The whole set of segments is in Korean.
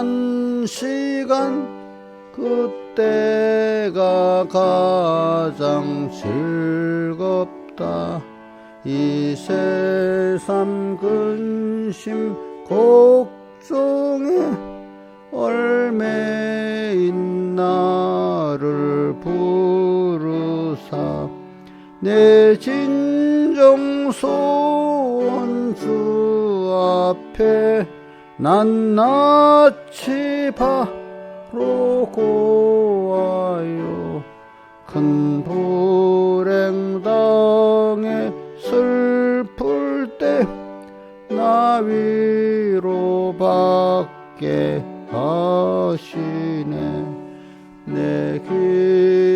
한 시간 그때가 가장 즐겁다. 이 세상 근심 걱정에 얽매인 나를 부르사 내 진정 소원 주 앞에 낱낱이 바로 고하여 큰 불행 당해 슬플 때 나 위로받게 하시네. 내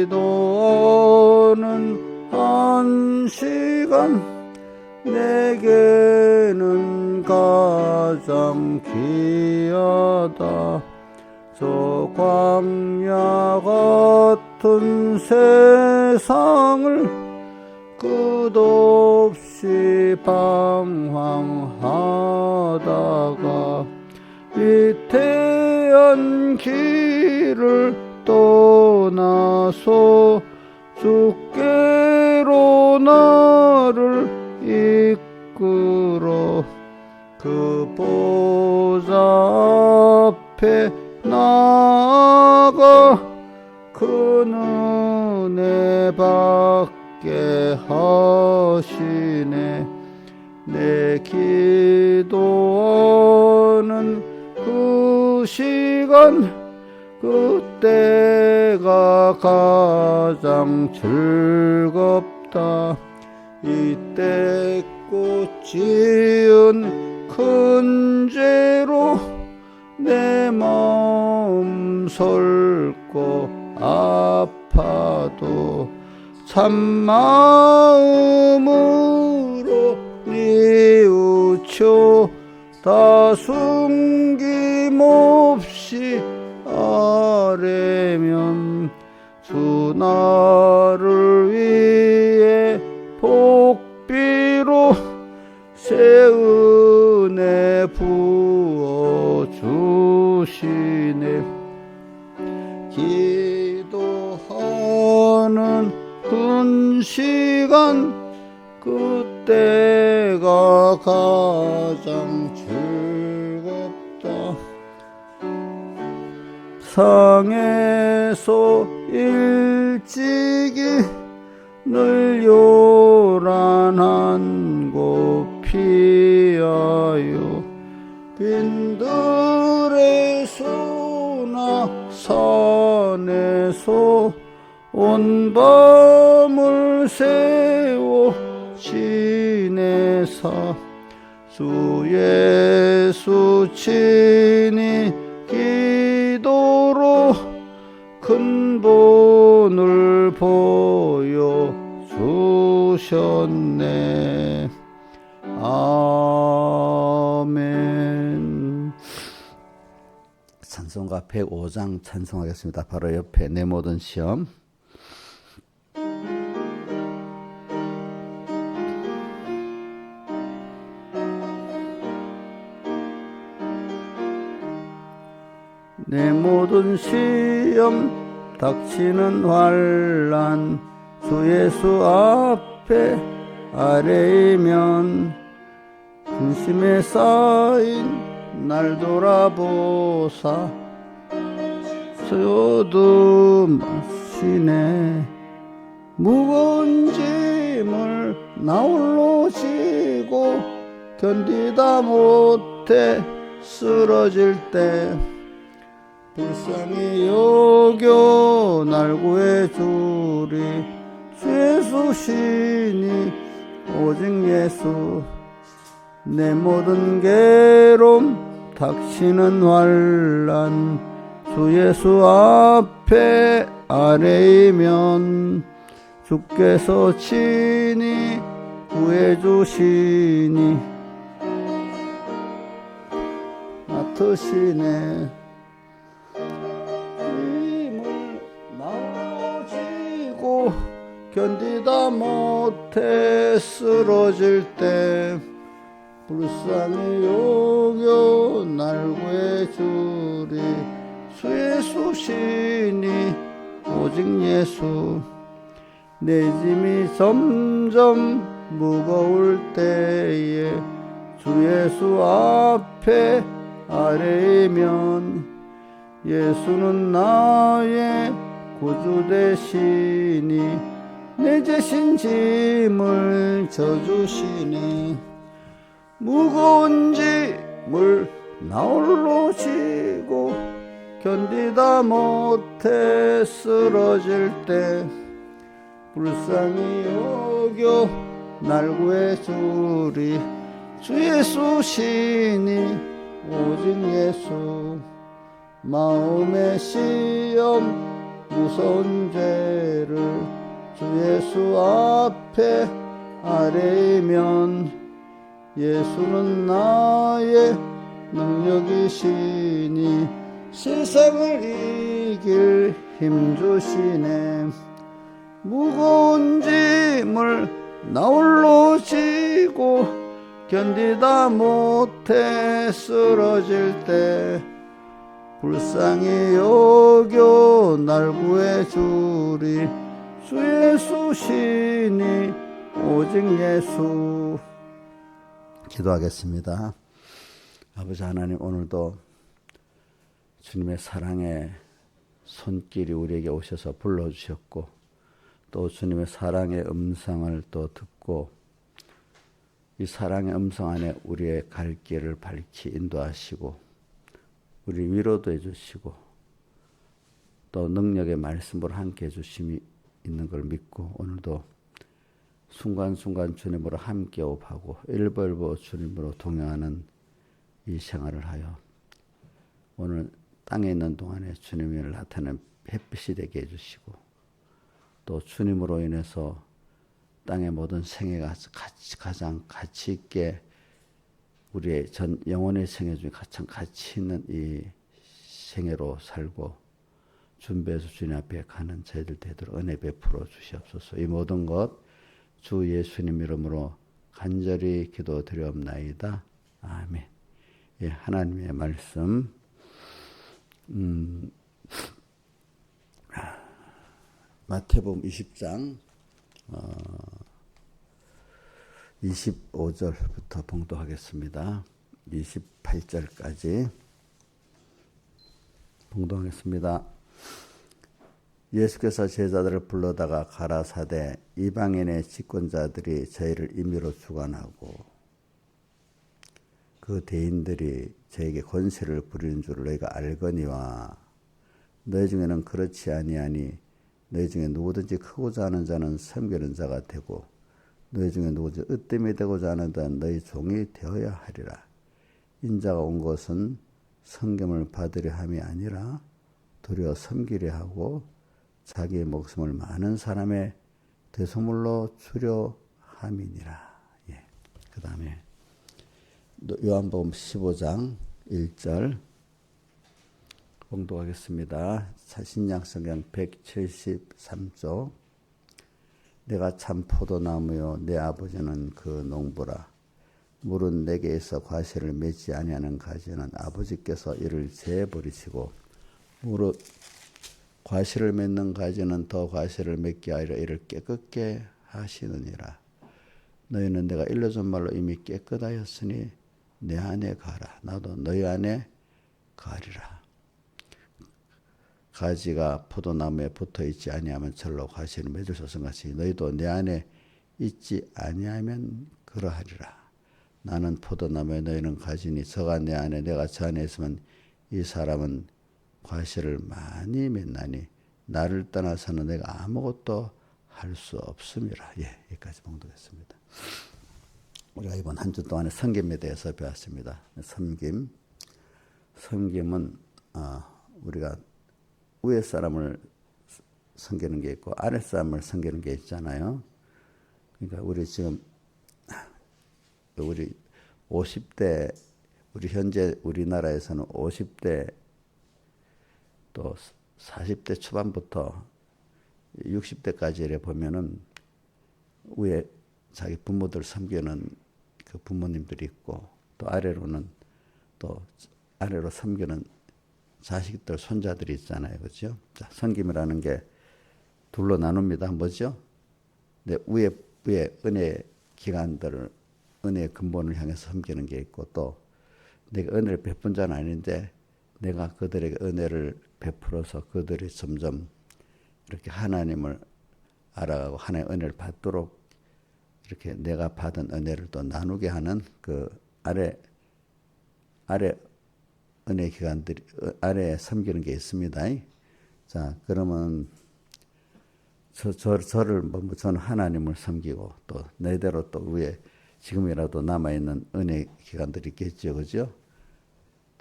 기도는 한 시간 내게는 가장 귀하다. 저 광야 같은 세상을 끝없이 방황하다가 위태한 길을 떠나서 주께로 나를 이끌어 그 보좌 앞에 나아가 그 은혜 받게 하시네. 내 기도하는 그 시간 그때가 가장 즐겁다. 이때 꽃 지은 큰 죄로 내 마음 설고 아파도 참마음으로 뉘우쳐 다 숨김없이 아뢰면 주 나를 위해 복비로 새 은혜 부어주시네. 기도하는 그 시간 그때가 가장 즐겁다. 상에서 일찍이 늘 요란한 곳 피하여 빈들에서나 산에서 온 밤을 새워 지내사 주 예수 친히 기도로 큰 본을 보여 주셨네. 아멘. 찬송가 105장 찬송하겠습니다. 바로 옆에 내 모든 시험. 내 모든 시험 닥치는 환난 주 예수 앞에 아뢰이면 근심에 쌓인 날 돌아보사 소요듬하시네. 무거운 짐을 나 홀로 지고 견디다 못해 쓰러질 때 불쌍히 여겨 날 구해주리 주 예수 시니 오직 예수. 내 모든 괴로움 닥치는 환난 주 예수 앞에 아뢰이면 주께서 친히 구해주시니 맡으시네. 힘을 나눠지고 견디다 못해 쓰러질 때 불쌍히 여겨 날 구해주리. 주 예수시니 오직 예수. 내 짐이 점점 무거울 때에 주 예수 앞에 아뢰면 예수는 나의 구주 되시니 내 지신 짐을 져주시네. 무거운 짐을 나홀로 지고 견디다 못해 쓰러질 때 불쌍히 여겨 날 구해주리. 주 예수시니 오직 예수. 마음의 시험 무서운 죄를 주 예수 앞에 아뢰면 예수는 나의 능력이시니 세상을 이길 힘 주시네. 무거운 짐을 나홀로 지고 견디다 못해 쓰러질 때 불쌍히 여겨 날 구해주리. 주 예수시니 오직 예수. 기도하겠습니다. 아버지 하나님, 오늘도 주님의 사랑의 손길이 우리에게 오셔서 불러주셨고 또 주님의 사랑의 음성을 또 듣고 이 사랑의 음성 안에 우리의 갈 길을 밝히 인도하시고 우리 위로도 해주시고 또 능력의 말씀으로 함께 해주심이 있는 걸 믿고 오늘도 순간순간 주님으로 함께 호흡하고 일벌보 주님으로 동행하는 이 생활을 하여 오늘 땅에 있는 동안에 주님을 나타내는 햇빛이 되게 해주시고 또 주님으로 인해서 땅의 모든 생애가 가장 가치 있게 우리의 전 영혼의 생애 중에 가장 가치 있는 이 생애로 살고 준비해서 주님 앞에 가는 저희들 되도록 은혜 베풀어 주시옵소서. 이 모든 것 주 예수님 이름으로 간절히 기도드리옵나이다. 아멘. 예, 하나님의 말씀 마태복음 20장 25절부터 봉독하겠습니다. 28절까지 봉독하겠습니다. 예수께서 제자들을 불러다가 가라사대 이방인의 집권자들이 저희를 임의로 주관하고 그 대인들이 저에게 권세를 부리는 줄 너희가 알거니와 너희 중에는 그렇지 아니하니 너희 중에 누구든지 크고자 하는 자는 섬기는 자가 되고 너희 중에 누구든지 으뜸이 되고자 하는 자는 너희 종이 되어야 하리라. 인자가 온 것은 섬김을 받으려 함이 아니라 도리어 섬기려 하고 자기의 목숨을 많은 사람의 대소물로 주려 함이니라. 예. 그 다음에 요한복음 15장 1절 봉독하겠습니다. 신약성경 173쪽. 내가 참 포도나무요 내 아버지는 그 농부라. 물은 내게서 과실을 맺지 아니하는 가지는 아버지께서 이를 재버리시고 무릇 과실을 맺는 가지는 더 과실을 맺게 하리라 이를 깨끗게 하시느니라. 너희는 내가 일러준 말로 이미 깨끗하였으니 내 안에 가라. 나도 너희 안에 가리라. 가지가 포도나무에 붙어있지 아니하면 절로 과실을 맺을 수 없은 같이 너희도 내 안에 있지 아니하면 그러하리라. 나는 포도나무에 너희는 가지니 저가 내 안에 내가 저 안에 있으면 이 사람은 과실을 많이 맺나니 나를 떠나서는 내가 아무것도 할 수 없음이라. 예, 여기까지 봉독했습니다. 우리가 이번 한 주 동안에 섬김에 대해서 배웠습니다. 섬김은 우리가 위에 사람을 섬기는 게 있고 아래 사람을 섬기는 게 있잖아요. 그러니까 우리 지금 우리 50대 우리 현재 우리나라에서는 50대 또 40대 초반부터 60대까지 보면은 위에 자기 부모들 섬기는 그 그 부모님들이 있고 또 아래로는 또 아래로 섬기는 자식들, 손자들이 있잖아요. 그렇죠? 자, 섬김이라는 게 둘로 나눕니다. 뭐죠? 네, 위에 은혜 기관들을 은혜의 근본을 향해서 섬기는 게 있고 또 내가 은혜를 베푼 자는 아닌데 내가 그들에게 은혜를 베풀어서 그들이 점점 이렇게 하나님을 알아가고 하나님의 은혜를 받도록 이렇게 내가 받은 은혜를 또 나누게 하는 그 아래 은혜 기관들이 아래 섬기는 게 있습니다. 자, 그러면 저를 저는 하나님을 섬기고 또 내대로 또 위에 지금이라도 남아있는 은혜 기관들이 있겠죠. 그죠?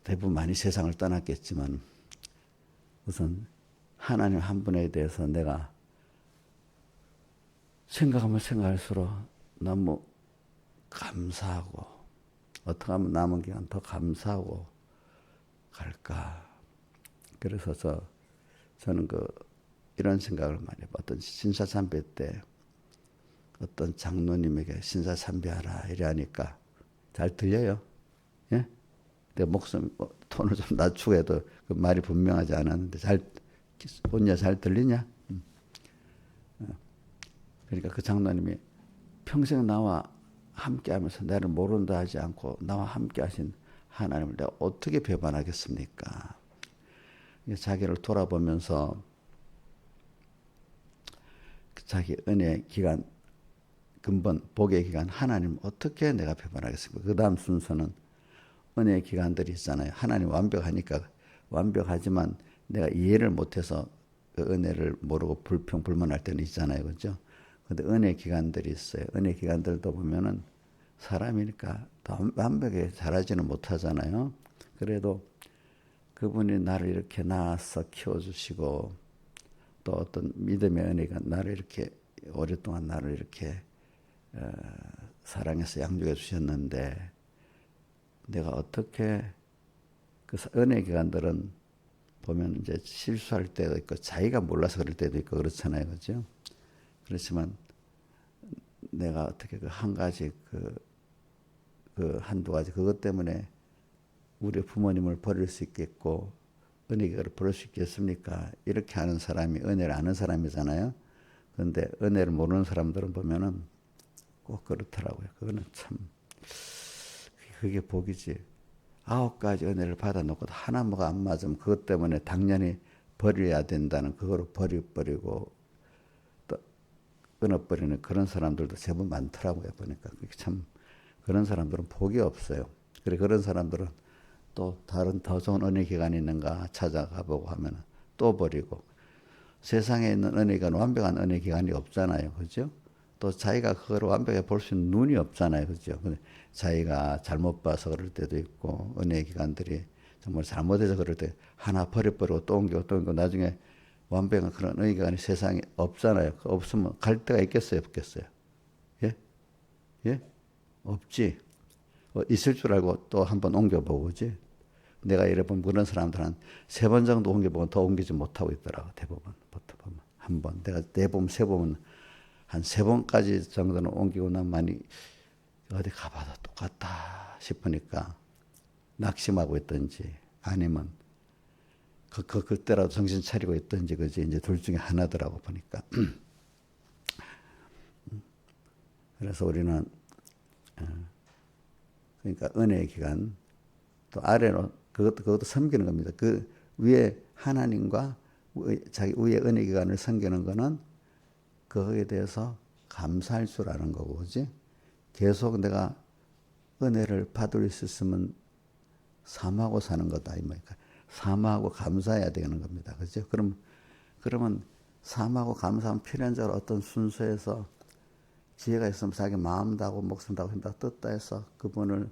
대부분 많이 세상을 떠났겠지만 우선 하나님 한 분에 대해서 내가 생각하면 생각할수록 너무 감사하고 어떻게 하면 남은 기간 더 감사하고 갈까. 그래서 저는 이런 생각을 많이 해요. 어떤 신사참배 때 어떤 장로님에게 신사참배하라 이래하니까 잘 들려요. 예? 내 목소리 톤을 좀 낮추고 해도 그 말이 분명하지 않았는데 언니야 잘 들리냐? 그러니까 그 장로님이 평생 나와 함께하면서 나를 모른다 하지 않고 나와 함께하신 하나님을 내가 어떻게 배반하겠습니까? 자기를 돌아보면서 자기 은혜 기간 근본 복의 기간 하나님 어떻게 내가 배반하겠습니까? 그 다음 순서는 은혜 기간들이 있잖아요. 하나님 완벽하니까 완벽하지만 내가 이해를 못해서 그 은혜를 모르고 불평불만할 때는 있잖아요. 그렇죠? 근데 은혜 기간들이 있어요. 은혜 기간들도 보면은 사람이니까 완벽하게 잘하지는 못하잖아요. 그래도 그분이 나를 이렇게 낳아서 키워주시고 또 어떤 믿음의 은혜가 나를 이렇게 오랫동안 나를 이렇게 사랑해서 양육해 주셨는데 내가 어떻게 그 은혜 기간들은 보면 이제 실수할 때도 있고 자기가 몰라서 그럴 때도 있고 그렇잖아요. 그렇죠? 그렇지만 내가 어떻게 그 한 가지 한두 가지 그것 때문에 우리 부모님을 버릴 수 있겠고 은혜를 버릴 수 있겠습니까? 이렇게 하는 사람이 은혜를 아는 사람이잖아요. 그런데 은혜를 모르는 사람들은 보면은 꼭 그렇더라고요. 그거는 참 그게 복이지. 9가지 은혜를 받아놓고 하나 뭐가 안 맞으면 그것 때문에 당연히 버려야 된다는 그거를 버리고 또 끊어버리는 그런 사람들도 제법 많더라고요. 보니까 참 그런 사람들은 복이 없어요. 그래 그런 사람들은 또 다른 더 좋은 은혜 기간이 있는가 찾아가 보고 하면 또 버리고 세상에 있는 은혜 기간 완벽한 은혜 기간이 없잖아요. 그죠? 또 자기가 그걸 완벽하게 볼 수 있는 눈이 없잖아요. 그죠? 자기가 잘못 봐서 그럴 때도 있고 은혜 기간들이 정말 잘못해서 그럴 때 하나 버려버리고 또 옮기고 나중에 완벽한 그런 은혜 기간이 세상에 없잖아요. 없으면 갈 데가 있겠어요? 없겠어요? 예? 예? 없지. 있을 줄 알고 또 한번 옮겨보고, 그지? 내가 이래보면 그런 사람들 한 3번 정도 옮겨보면 더 옮기지 못하고 있더라고, 대부분. 보면. 한 번. 내가 4번, 3번, 한 3번까지 정도는 옮기고 나면 많이 어디 가봐도 똑같다 싶으니까 낙심하고 있든지 아니면 그때라도 정신 차리고 있든지, 그지? 이제 둘 중에 하나더라고, 보니까. 그래서 우리는, 그러니까 은혜의 기간, 또 아래로 그것도 섬기는 겁니다. 그 위에 하나님과 자기 위에 은혜 기간을 섬기는 거는 그거에 대해서 감사할 줄 아는 거고, 그지? 계속 내가 은혜를 받을 수 있으면 사모하고 사는 거다, 이 말이니까. 사모하고 감사해야 되는 겁니다. 그죠? 그러면 사모하고 감사하면 필연적으로 어떤 순서에서 지혜가 있으면 자기 마음 다하고 목숨 다하고 힘 다 뜻다 해서 그분을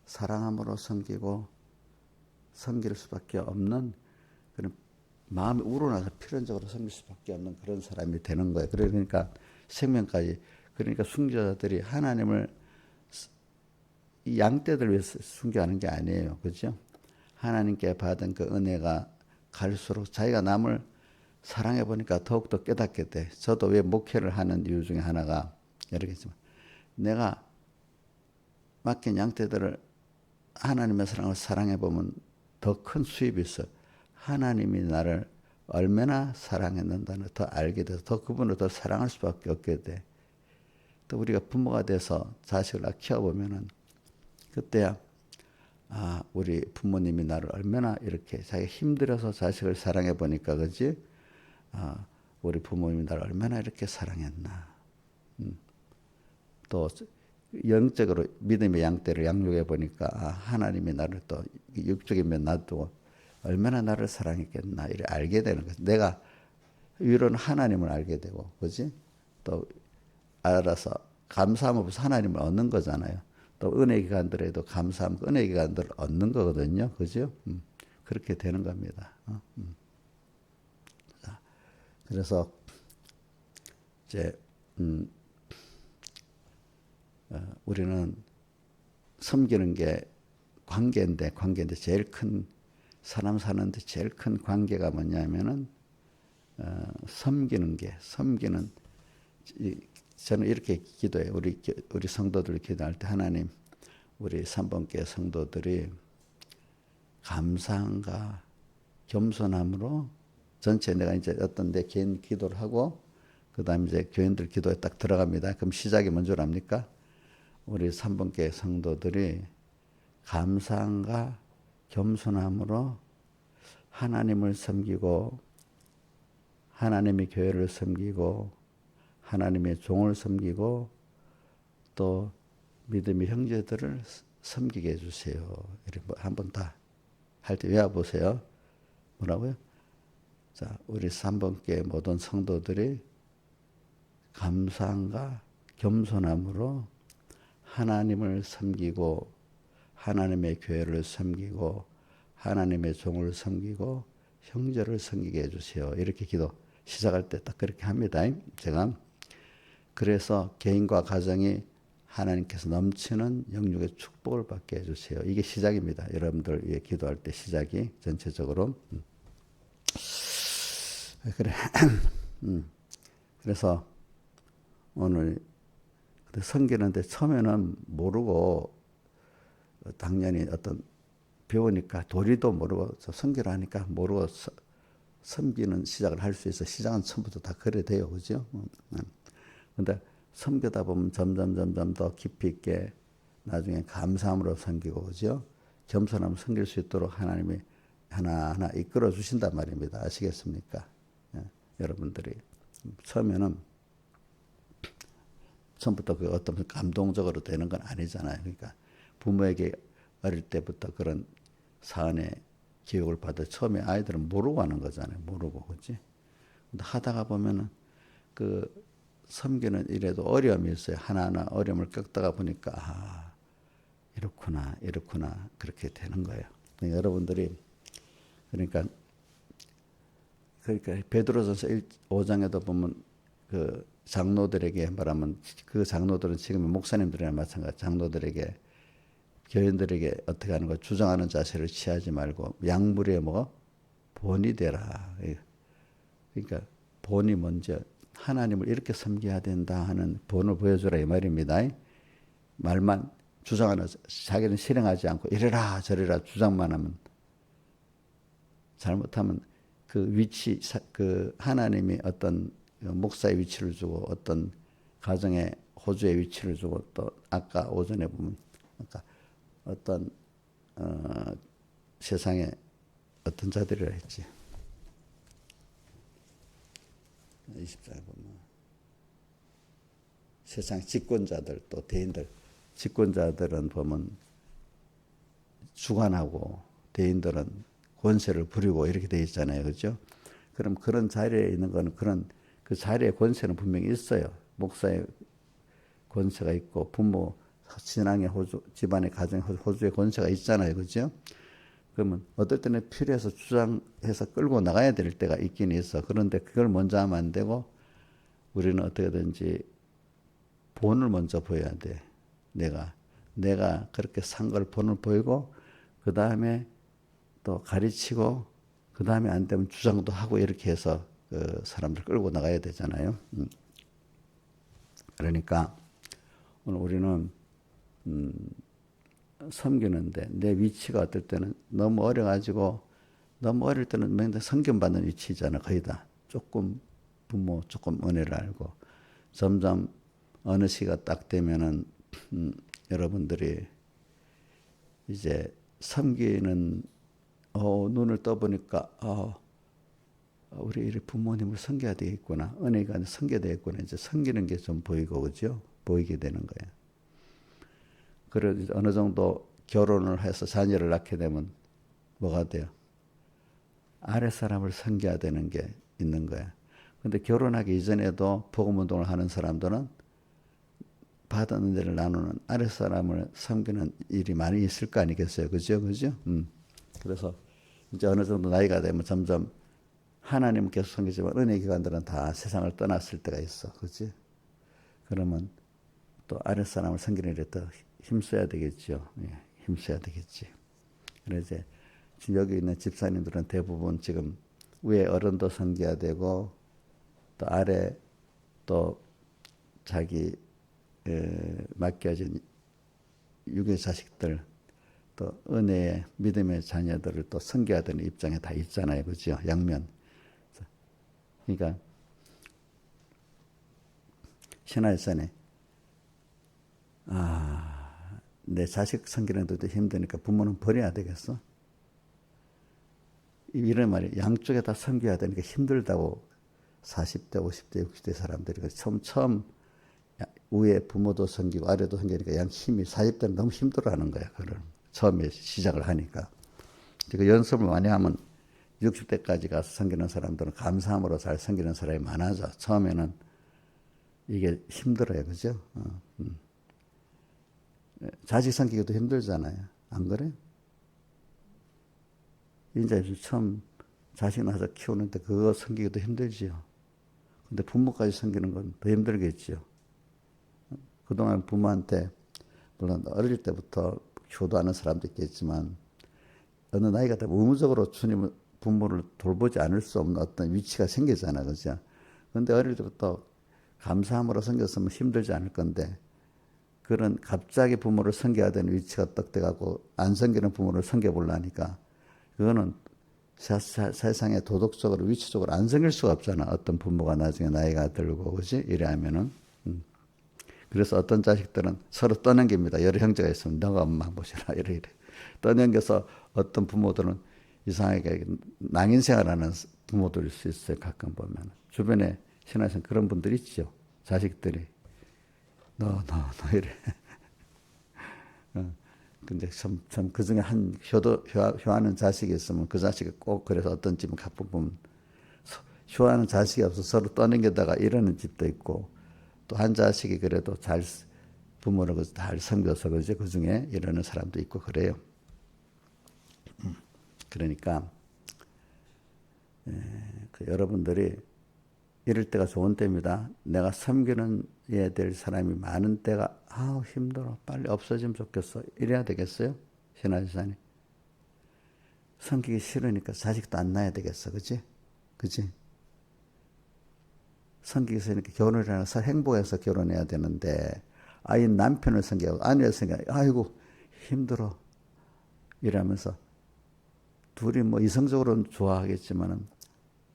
사랑함으로 섬기고 섬길 수밖에 없는 그런 마음이 우러나서 필연적으로 섬길 수밖에 없는 그런 사람이 되는 거예요. 그러니까 생명까지 그러니까 순교자들이 하나님을 이 양떼들 위해서 순교하는 게 아니에요. 그렇죠? 하나님께 받은 그 은혜가 갈수록 자기가 남을 사랑해 보니까 더욱더 깨닫게 돼. 저도 왜 목회를 하는 이유 중에 하나가 여러 개 있지만 내가 맡긴 양떼들을 하나님의 사랑을 사랑해 보면 더 큰 수입이 있어. 하나님이 나를 얼마나 사랑했는다는 더 알게 돼서 더 그분을 더 사랑할 수밖에 없게 돼. 또 우리가 부모가 돼서 자식을 키워보면은 그때야 우리 부모님이 나를 얼마나 이렇게 자기 힘들어서 자식을 사랑해 보니까 그지? 우리 부모님이 나를 얼마나 이렇게 사랑했나. 또 영적으로 믿음의 양떼를 양육해 보니까 하나님이 나를 또 육적인 면 놔두고 얼마나 나를 사랑했겠나 이렇게 알게 되는 거지. 내가 위로는 하나님을 알게 되고, 그지? 또 알아서 감사함으로써 하나님을 얻는 거잖아요. 또 은혜 기간들에도 감사함, 은혜 기간들을 얻는 거거든요, 그죠? 그렇게 되는 겁니다. 자, 그래서 이제 우리는 섬기는 게 관계인데 제일 큰 사람 사는데 제일 큰 관계가 뭐냐면은 섬기는 저는 이렇게 기도해요. 우리 성도들 기도할 때 하나님 우리 3번께 성도들이 감사함과 겸손함으로 전체 내가 이제 어떤 내 개인 기도를 하고 그다음에 이제 교인들 기도에 딱 들어갑니다. 그럼 시작이 뭔 줄 압니까? 우리 3번께 성도들이 감사함과 겸손함으로 하나님을 섬기고 하나님의 교회를 섬기고 하나님의 종을 섬기고 또 믿음의 형제들을 섬기게 해주세요. 이렇게 한번 다 할 때 외워보세요. 뭐라고요? 자, 우리 3번께 모든 성도들이 감사함과 겸손함으로 하나님을 섬기고 하나님의 교회를 섬기고 하나님의 종을 섬기고 형제를 섬기게 해주세요. 이렇게 기도 시작할 때 딱 그렇게 합니다. 제가 그래서 개인과 가정이 하나님께서 넘치는 영육의 축복을 받게 해주세요. 이게 시작입니다. 여러분들 위해 기도할 때 시작이 전체적으로. 그래. 그래서 오늘 섬기는데 처음에는 모르고 당연히 어떤 배우니까 도리도 모르고 섬기를 하니까 모르고 섬기는 시작을 할 수 있어. 시작은 처음부터 다 그래 돼요. 그죠? 근데 섬기다 보면 점점 더 깊이 있게 나중에 감사함으로 섬기고, 그죠? 겸손함으로 섬길 수 있도록 하나님이 하나하나 이끌어 주신단 말입니다. 아시겠습니까? 여러분들이 처음에는 처음부터 그 어떤 감동적으로 되는 건 아니잖아요. 그러니까 부모에게 어릴 때부터 그런 사안의 교육을 받아 처음에 아이들은 모르고 하는 거잖아요. 모르고, 그렇지? 근데 하다가 보면은 그 섬기는 일에도 어려움이 있어요. 하나하나 어려움을 겪다가 보니까 이렇구나 그렇게 되는 거예요. 그러니까 여러분들이 그러니까 베드로전서 5장에도 보면 그 장로들에게 말하면 그 장로들은 지금 목사님들이나 마찬가지 장로들에게 교인들에게 어떻게 하는 거 주장하는 자세를 취하지 말고 양무리에 본이 되라. 그러니까 본이 먼저 하나님을 이렇게 섬겨야 된다 하는 본을 보여주라 이 말입니다. 말만 주장하는 자기는 실행하지 않고 이래라 저래라 주장만 하면 잘못하면 그 위치 그 하나님이 어떤 목사의 위치를 주고 어떤 가정의 호주의 위치를 주고 또 아까 오전에 보면 아까 어떤 세상에 어떤 자들이라 했지. 20장에 보면 세상 집권자들 또 대인들 집권자들은 보면 주관하고 대인들은 권세를 부리고 이렇게 돼 있잖아요. 그렇죠? 그럼 그런 자리에 있는 거는 그런 그 자리에 권세는 분명히 있어요. 목사의 권세가 있고 부모 신앙의 호주 집안의 가정의 호주의 권세가 있잖아요. 그렇죠? 그러면 어떨 때는 필요해서 주장해서 끌고 나가야 될 때가 있긴 있어. 그런데 그걸 먼저 하면 안 되고 우리는 어떻게든지 본을 먼저 보여야 돼. 내가 그렇게 산 걸 본을 보이고 그 다음에 또 가르치고 그 다음에 안 되면 주장도 하고 이렇게 해서 그 사람들 끌고 나가야 되잖아요. 그러니까 오늘 우리는 섬기는데 내 위치가 어떨 때는 너무 어려가지고 너무 어릴 때는 맨날 섬김받는 위치잖아. 거의 다. 조금 부모, 조금 은혜를 알고 점점 어느 시기가 딱 되면은 여러분들이 이제 섬기는 눈을 떠보니까 우리 이 부모님을 섬겨야 되겠구나. 은혜가 섬겨야 되겠구나. 이제 섬기는 게 좀 보이고 그죠? 보이게 되는 거예요. 그래서 어느 정도 결혼을 해서 자녀를 낳게 되면 뭐가 돼요? 아랫사람을 섬겨야 되는 게 있는 거야. 근데 결혼하기 이전에도 복음운동을 하는 사람들은 받은 은혜를 나누는 아랫사람을 섬기는 일이 많이 있을 거 아니겠어요? 그죠? 그죠? 그래서 이제 어느 정도 나이가 되면 점점 하나님은 계속 섬기지만 은혜 기관들은 다 세상을 떠났을 때가 있어. 그지? 그러면 또 아랫사람을 섬기는 일에 더 힘써야 되겠죠. 예, 힘써야 되겠지. 그래서 지금 여기 있는 집사님들은 대부분 지금 위에 어른도 섬겨야 되고 또 아래 또 자기 맡겨진 육의 자식들 또 은혜의 믿음의 자녀들을 또 섬겨야 되는 입장에 다 있잖아요. 그죠? 양면. 그러니까 신화일산에 내 자식 섬기는 것도 힘드니까 부모는 버려야 되겠어? 이런 말이 양쪽에 다 섬겨야 되니까 힘들다고 40대, 50대, 60대 사람들이 처음 위에 부모도 섬기고 아래도 섬기니까 양 힘이 40대는 너무 힘들어하는 거야. 그런 처음에 시작을 하니까. 그 연습을 많이 하면 60대까지 가서 섬기는 사람들은 감사함으로 잘 섬기는 사람이 많아져. 처음에는 이게 힘들어요. 그죠? 자식 섬기기도 힘들잖아요. 안 그래? 이제 처음 자식 낳아서 키우는데 그거 섬기기도 힘들지요. 근데 부모까지 섬기는 건 더 힘들겠지요. 그동안 부모한테 물론 어릴 때부터 효도하는 사람도 있겠지만 어느 나이가 되면 의무적으로 주님을 부모를 돌보지 않을 수 없는 어떤 위치가 생기잖아. 그죠? 근데 어릴 때부터 감사함으로 섬겼으면 힘들지 않을 건데 그런 갑자기 부모를 섬겨야 되는 위치가 딱 돼가고 안 섬기는 부모를 섬겨보려니까 그거는 세상에 도덕적으로 위치적으로 안 섬길 수가 없잖아. 어떤 부모가 나중에 나이가 들고 그지? 이래 하면은 그래서 어떤 자식들은 서로 떠넘깁니다. 여러 형제가 있으면 너가 엄마 보시라 이래. 떠넘겨서 어떤 부모들은 이상하게 낭인생활하는 부모들일 수 있어요. 가끔 보면 주변에 신화에서 그런 분들이 있죠. 자식들이 너 이래. 근데 참 그 중에 한 효하는 자식이 있으면 그 자식이 꼭 그래서 어떤 집은 가끔 보면 효하는 자식이 없어 서로 떠넘기다가 이러는 집도 있고 또 한 자식이 그래도 잘 부모를 잘 섬겨서 그죠? 그 중에 이러는 사람도 있고 그래요. 그러니까 여러분들이 이럴 때가 좋은 때입니다. 내가 섬기는 해야 될 사람이 많은 때가 힘들어. 빨리 없어지면 좋겠어. 이래야 되겠어요? 신화지산이. 섬기기 싫으니까 자식도 안 낳아야 되겠어. 그치? 그치? 섬기기 싫으니까 결혼을 해서 행복해서 결혼해야 되는데 아이 남편을 섬기고 아내를 섬기고 아이고 힘들어. 이러면서 둘이 뭐 이성적으로는 좋아하겠지만은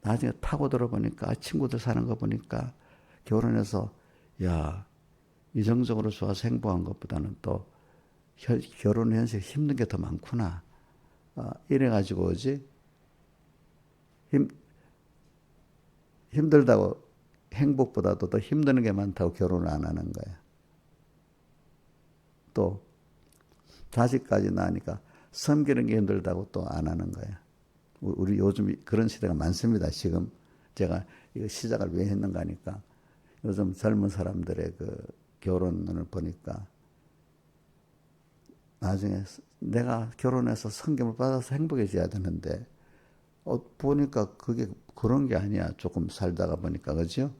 나중에 파고들어 보니까 친구들 사는 거 보니까 결혼해서 이성적으로 좋아서 행복한 것보다는 또 결혼 현실이 힘든 게 더 많구나. 이래가지고 힘들다고 행복보다도 더 힘드는 게 많다고 결혼을 안 하는 거야. 또 자식까지 낳으니까 섬기는 게 힘들다고 또 안 하는 거야. 우리 요즘 그런 시대가 많습니다. 지금 제가 이거 시작을 왜 했는가 하니까 요즘 젊은 사람들의 그 결혼을 보니까 나중에 내가 결혼해서 성김을 받아서 행복해져야 되는데 보니까 그게 그런 게 아니야. 조금 살다가 보니까 그죠?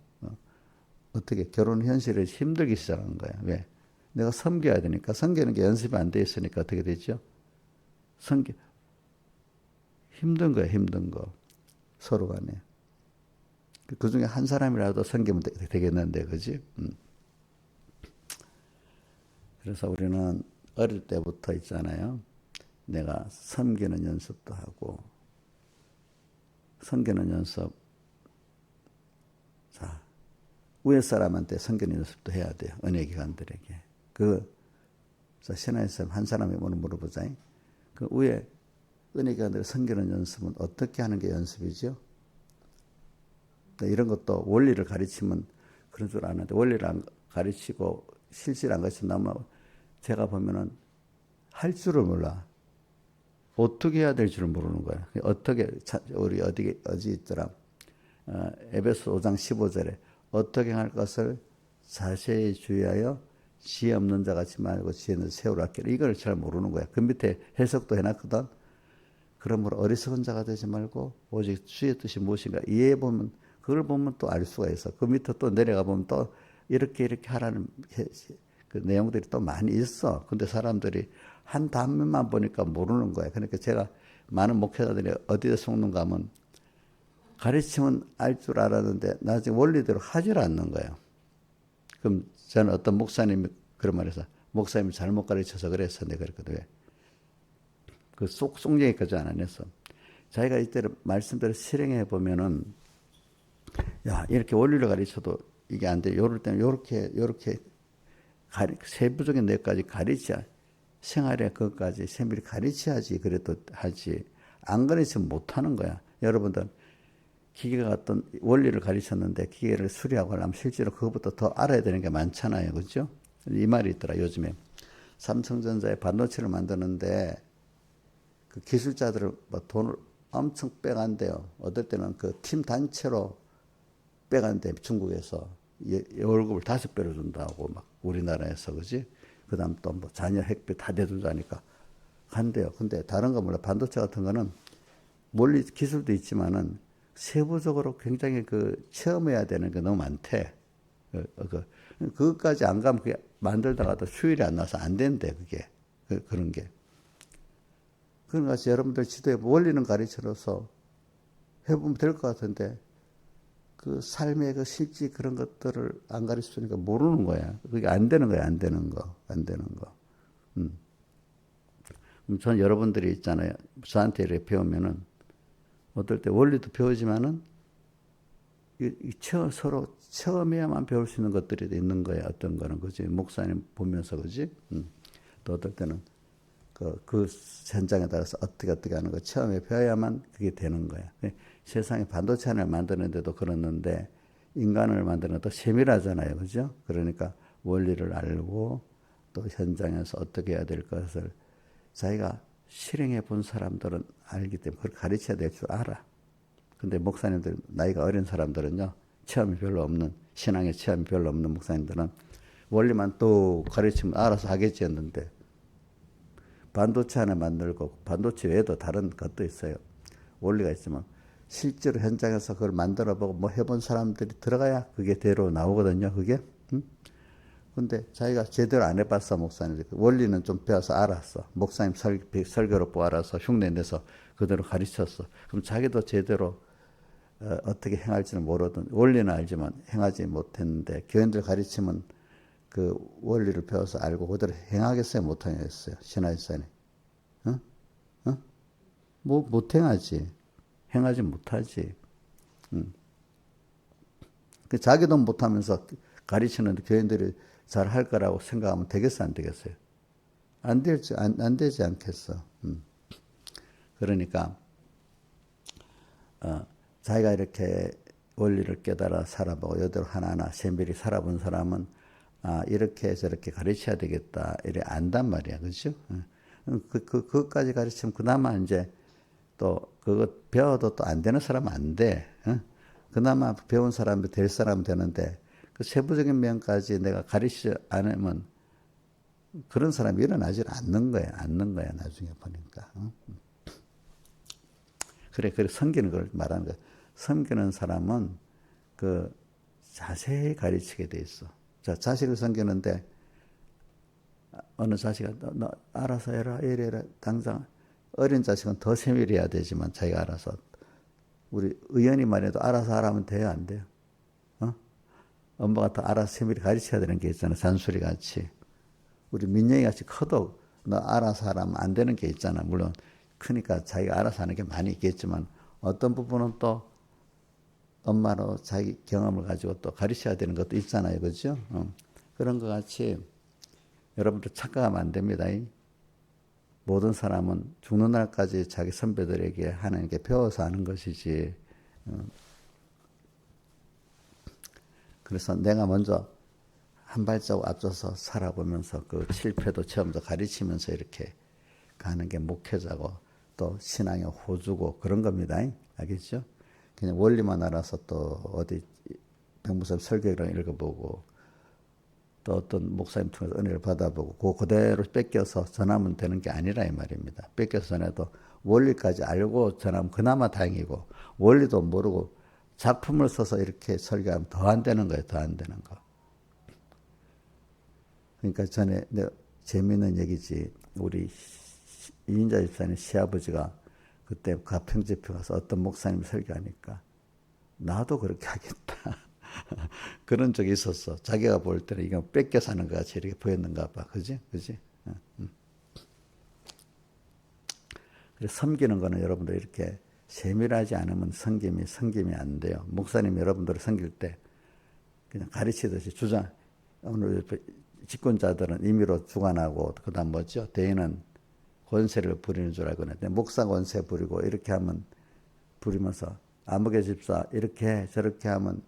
어떻게 결혼 현실이 힘들기 시작한 거야. 왜? 내가 섬겨야 되니까 섬기는 게 연습이 안 돼 있으니까 어떻게 되죠? 힘든 거야, 힘든 거. 서로 간에. 그 중에 한 사람이라도 섬기면 되겠는데, 그지? 그래서 우리는 어릴 때부터 있잖아요. 내가 섬기는 연습도 하고, 섬기는 연습, 자, 위에 사람한테 섬기는 연습도 해야 돼요. 은혜기관들에게. 신하에서 한 사람이 뭐를 물어보자. 그 위에 은혜기관들을 섬기는 연습은 어떻게 하는 게 연습이죠? 이런 것도 원리를 가르치면 그런 줄 아는데, 원리를 안 가르치고 실질 안 가르치면 제가 보면은 할 줄을 몰라. 어떻게 해야 될 줄을 모르는 거야. 어떻게, 우리 어디 있더라. 에베소 5장 15절에 어떻게 할 것을 자세히 주의하여 지혜 없는 자 같이 말고 지혜 있는 세우라 하기를. 이걸 잘 모르는 거야. 그 밑에 해석도 해놨거든. 그러므로 어리석은 자가 되지 말고 오직 주의 뜻이 무엇인가 이해해보면, 그걸 보면 또 알 수가 있어. 그 밑에 또 내려가 보면 또 이렇게 하라는 그 내용들이 또 많이 있어. 근데 사람들이 한 단면만 보니까 모르는 거야. 그러니까 제가 많은 목회자들이 어디에 속는가 하면 가르치면 알 줄 알았는데 나중에 원리대로 하질 않는 거예요. 그럼 저는 어떤 목사님이 그런 말해서, 목사님이 잘못 가르쳐서 그래서 내가 그랬거든. 왜? 그 속얘기까지 안 했어. 자기가 이때를 말씀대로 실행해 보면은, 야, 이렇게 원리를 가르쳐도 이게 안 돼. 요럴 때는 요렇게 세부적인 내까지 가르쳐야, 생활에 그것까지 세밀히 가르쳐야지 그래도 하지. 안 가르치면 못 하는 거야. 여러분들, 기계가 어떤 원리를 가르쳤는데 기계를 수리하고 하려면 실제로 그것보다 더 알아야 되는 게 많잖아요. 그렇죠? 이 말이 있더라. 요즘에 삼성전자의 반도체를 만드는데 그 기술자들을 뭐 돈을 엄청 빼간대요. 어떨 때는 그 팀 단체로 빼간대. 중국에서 월급을 5배로 준다고 막 우리나라에서. 그지? 그 다음 또 뭐 자녀 학비 다 대준다니까 간대요. 근데 다른 거 몰라. 반도체 같은 거는 원리 기술도 있지만은 세부적으로 굉장히 체험해야 되는 게 너무 많대. 그것까지 안 가면 그게 만들다가도 수율이 안 나서 안 된대, 그게. 그런 게. 그러니까 여러분들 지도에 원리는 가르쳐서 해보면 될 것 같은데, 그 삶의 그 실지 그런 것들을 안 가르치니까 모르는 거야. 그게 안 되는 거야, 안 되는 거. 안 되는 거. 전 여러분들이 있잖아요. 저한테 이렇게 배우면은, 어떨 때 원리도 배우지만은 서로 처음에야만 배울 수 있는 것들이 있는 거야. 어떤 거는 그지 목사님 보면서 그지. 또 어떨 때는 그 현장에 따라서 어떻게 하는 거 처음에 배워야만 그게 되는 거야. 세상에 반도체 하나를 만드는데도 그렇는데 인간을 만드는 더 세밀하잖아요, 그죠? 그러니까 원리를 알고 또 현장에서 어떻게 해야 될 것을 자기가 실행해 본 사람들은 알기 때문에 그걸 가르쳐야 될 줄 알아. 근데 목사님들, 나이가 어린 사람들은요, 체험이 별로 없는, 신앙의 체험이 별로 없는 목사님들은 원리만 또 가르치면 알아서 하겠지 했는데, 반도체 하나 만들고, 반도체 외에도 다른 것도 있어요. 원리가 있으면, 실제로 현장에서 그걸 만들어보고 뭐 해본 사람들이 들어가야 그게 대로 나오거든요, 그게. 근데 자기가 제대로 안 해봤어, 목사님들. 원리는 좀 배워서 알았어. 목사님 설교로 보고 알아서 흉내 내서 그대로 가르쳤어. 그럼 자기도 제대로 어떻게 행할지는 모르든 원리는 알지만 행하지 못했는데 교인들 가르치면 그 원리를 배워서 알고 그대로 행하겠어요, 못하겠어요? 신하일산에. 어? 어? 뭐 못 행하지. 행하지 못하지. 그 자기도 못하면서 가르치는데 교인들이 잘 할 거라고 생각하면 되겠어, 안 되겠어요? 안 되지 않겠어. 그러니까, 자기가 이렇게 원리를 깨달아 살아보고, 이대로 하나하나 세밀히 살아본 사람은, 이렇게 저렇게 가르쳐야 되겠다. 이래 안단 말이야. 그죠? 그것까지 가르치면 그나마 이제 또, 그거 배워도 또 안 되는 사람은 안 돼. 그나마 배운 사람이 될 사람은 되는데, 그 세부적인 면까지 내가 가르치지 않으면 그런 사람이 일어나질 않는 거야. 나중에 보니까. 그래, 섬기는 걸 말하는 거야. 섬기는 사람은 자세히 가르치게 돼 있어. 자, 자식을 섬기는데, 어느 자식은 너 알아서 해라, 이래라. 당장 어린 자식은 더 세밀히 해야 되지만 자기가 알아서. 우리 의원이 말해도 알아서 하라면 돼요, 안 돼요? 엄마가 더 알아서 세밀히 가르쳐야 되는 게 있잖아. 잔소리 같이. 우리 민영이 같이 커도 너 알아서 하라면 안 되는 게 있잖아. 물론 크니까 자기가 알아서 하는 게 많이 있겠지만 어떤 부분은 또 엄마로 자기 경험을 가지고 또 가르쳐야 되는 것도 있잖아요. 그죠? 그런 것 같이 여러분들 착각하면 안 됩니다. 모든 사람은 죽는 날까지 자기 선배들에게 하는 게 배워서 하는 것이지. 그래서 내가 먼저 한 발자국 앞서서 살아보면서 그 실패도 처음부터 가르치면서 이렇게 가는 게 목회자고 또 신앙의 호주고 그런 겁니다. 알겠죠? 그냥 원리만 알아서 또 어디 백무사님 설교를 읽어보고 또 어떤 목사님 통해서 은혜를 받아보고 그대로 뺏겨서 전하면 되는 게 아니라 이 말입니다. 뺏겨서 전해도 원리까지 알고 전하면 그나마 다행이고 원리도 모르고 작품을 써서 이렇게 설교하면 더 안 되는 거예요. 더 안 되는 거. 그러니까 전에 재미있는 얘기지. 우리 이인자 집사님 시아버지가 그때 가평집회 가서 어떤 목사님 설교하니까 나도 그렇게 하겠다. 그런 적이 있었어. 자기가 볼 때는 이건 뺏겨 사는 것 같이 이렇게 보였는가 봐. 그지? 그지? 그래서 섬기는 거는 여러분들 이렇게 세밀하지 않으면 섬김이 안 돼요. 목사님 여러분들을 섬길 때 그냥 가르치듯이 오늘 집권자들은 임의로 주관하고 그다음 뭐죠? 대인은 권세를 부리는 줄 알고 있는데 목사 권세 부리고 이렇게 하면 부리면서 아무개 집사 이렇게 저렇게 하면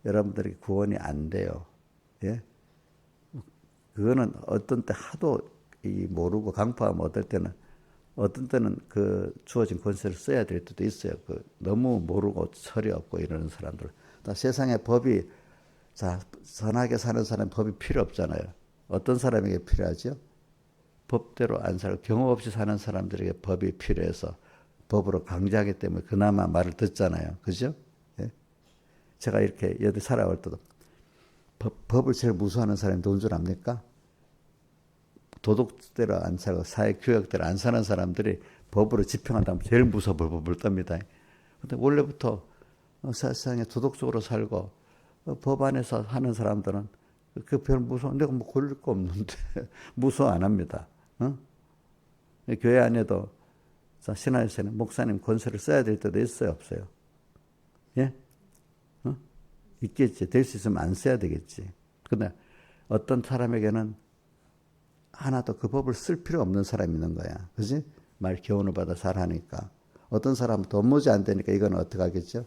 여러분들이 구원이 안 돼요. 예? 그거는 어떤 때 하도 모르고 강파하면 어떤 때는 그 주어진 권세를 써야 될 때도 있어요. 그 너무 모르고 철이 없고 이러는 사람들. 다 세상에 법이 선하게 사는 사람 법이 필요 없잖아요. 어떤 사람에게 필요하죠? 법대로 안 살고 경험 없이 사는 사람들에게 법이 필요해서 법으로 강제하기 때문에 그나마 말을 듣잖아요. 그죠? 예? 제가 이렇게 여기 살아올 때도 법을 제일 무서워하는 사람이 누군 줄 압니까? 도덕대로 안 살고 사회교역대로 안 사는 사람들이 법으로 집행한다면 제일 무서워 법을 떱니다. 근데 원래부터 세상에 도덕적으로 살고 법 안에서 하는 사람들은 그 별 무서워. 내가 뭐 걸릴 거 없는데 무서워 안 합니다. 교회 안에도 신화에서는 목사님 권세를 써야 될 때도 있어요, 없어요? 예? 있겠지. 될 수 있으면 안 써야 되겠지. 근데 어떤 사람에게는 하나도 그 법을 쓸 필요 없는 사람이 있는 거야. 그지? 말 교훈을 받아 잘하니까. 어떤 사람은 도무지 안 되니까 이건 어떻게 하겠죠?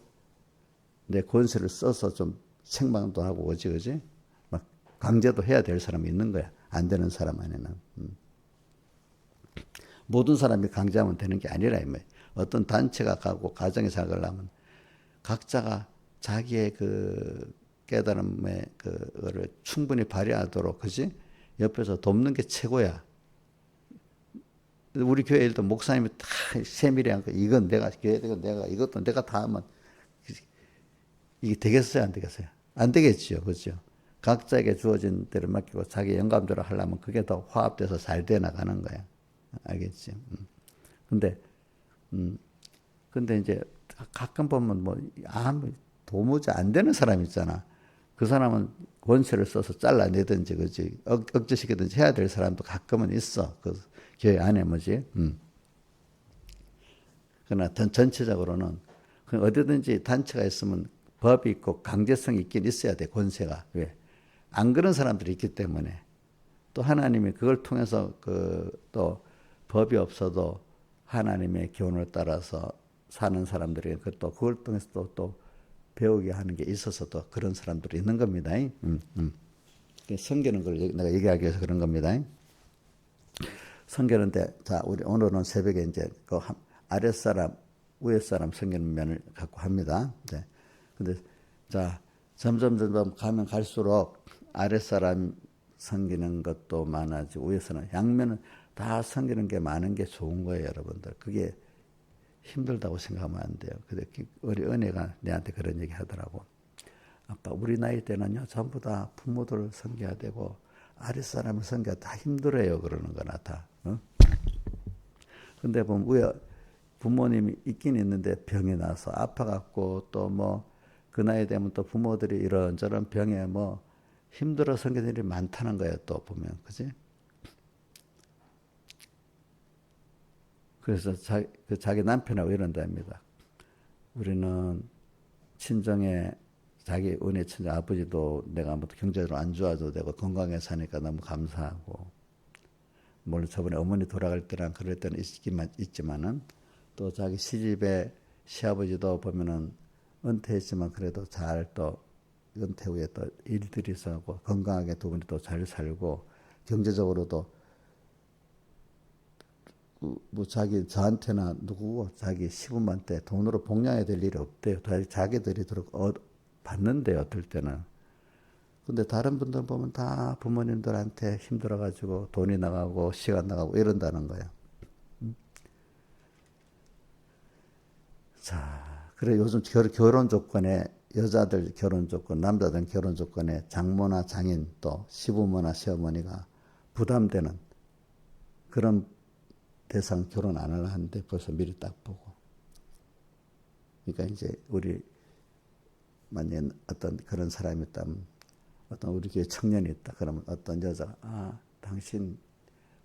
내 권세를 써서 좀 책망도 하고 오지, 그지? 막 강제도 해야 될 사람이 있는 거야. 안 되는 사람 안에는. 모든 사람이 강제하면 되는 게 아니라, 어떤 단체가 가고 가정에 살려면 각자가 자기의 그 깨달음의 그거를 충분히 발휘하도록, 그지? 옆에서 돕는 게 최고야. 우리 교회 일도 목사님이 다 세밀히 이건 내가 이것도 내가 다 하면 이게 되겠어요, 안 되겠어요? 안 되겠죠, 그렇죠? 각자에게 주어진 대로 맡기고 자기 영감대로 하려면 그게 더 화합돼서 잘 돼 나가는 거야. 알겠지? 근데 이제 가끔 보면 도무지 안 되는 사람 있잖아. 그 사람은 권세를 써서 잘라내든지, 그지? 억제시키든지 해야 될 사람도 가끔은 있어. 그 교회 안에 뭐지? 그러나 전체적으로는 어디든지 단체가 있으면 법이 있고 강제성이 있긴 있어야 돼, 권세가. 왜? 안 그런 사람들이 있기 때문에. 또 하나님이 그걸 통해서 또 법이 없어도 하나님의 교훈을 따라서 사는 사람들이 그걸 통해서 또 배우게 하는 게 있어서 또 그런 사람들이 있는 겁니다. 성경은 걸 내가 얘기하기 위해서 그런 겁니다. 성경인데, 우리 오늘은 새벽에 이제 그 아랫사람, 위에사람 성경면을 갖고 합니다. 네. 근데, 점점 가면 갈수록 아랫사람 섬기는 것도 많아지고, 위에서는 양면은 다 섬기는 게 많은 게 좋은 거예요, 여러분들. 그게 힘들다고 생각하면 안 돼요. 근데 우리 은혜가 내한테 그런 얘기 하더라고. 아빠, 우리 나이 때는요, 전부 다 부모들 섬겨야 되고, 아랫사람을 섬겨야 다 힘들어요. 그러는 거나 다. 근데 보면 왜 부모님이 있긴 있는데 병이 나서 아파갖고 또 그 나이 되면 또 부모들이 이런저런 병에 힘들어 섬기는 일이 많다는 거예요. 또 보면. 그지? 그래서 자기 남편하고 이런답니다. 우리는 친정에 자기 은혜 친정 아버지도 내가 뭐 경제적으로 안 좋아도 되고 건강하게 사니까 너무 감사하고, 물론 저번에 어머니 돌아갈 때랑 그럴 때는 있지만은 또 자기 시집에 시아버지도 보면은 은퇴했지만 그래도 잘 또 은퇴 후에 또 일들이 있어고 건강하게 두 분이 또 잘 살고, 경제적으로도 뭐 저한테나 누구 자기 시부모한테 돈으로 복양해야 될 일이 없대요. 자기들이 받는데요, 어떨 때는. 근데 다른 분들 보면 다 부모님들한테 힘들어가지고 돈이 나가고 시간 나가고 이런다는 거야. 자, 그래 요즘 결혼 조건에 여자들 결혼 조건, 남자들 결혼 조건에 장모나 장인 또 시부모나 시어머니가 부담되는 그런 대상 결혼 안 하려 하는데 벌써 미리 딱 보고. 그러니까 이제 우리 만약에 어떤 그런 사람이 있다면, 어떤 우리 교회 청년이 있다 그러면 어떤 여자가 당신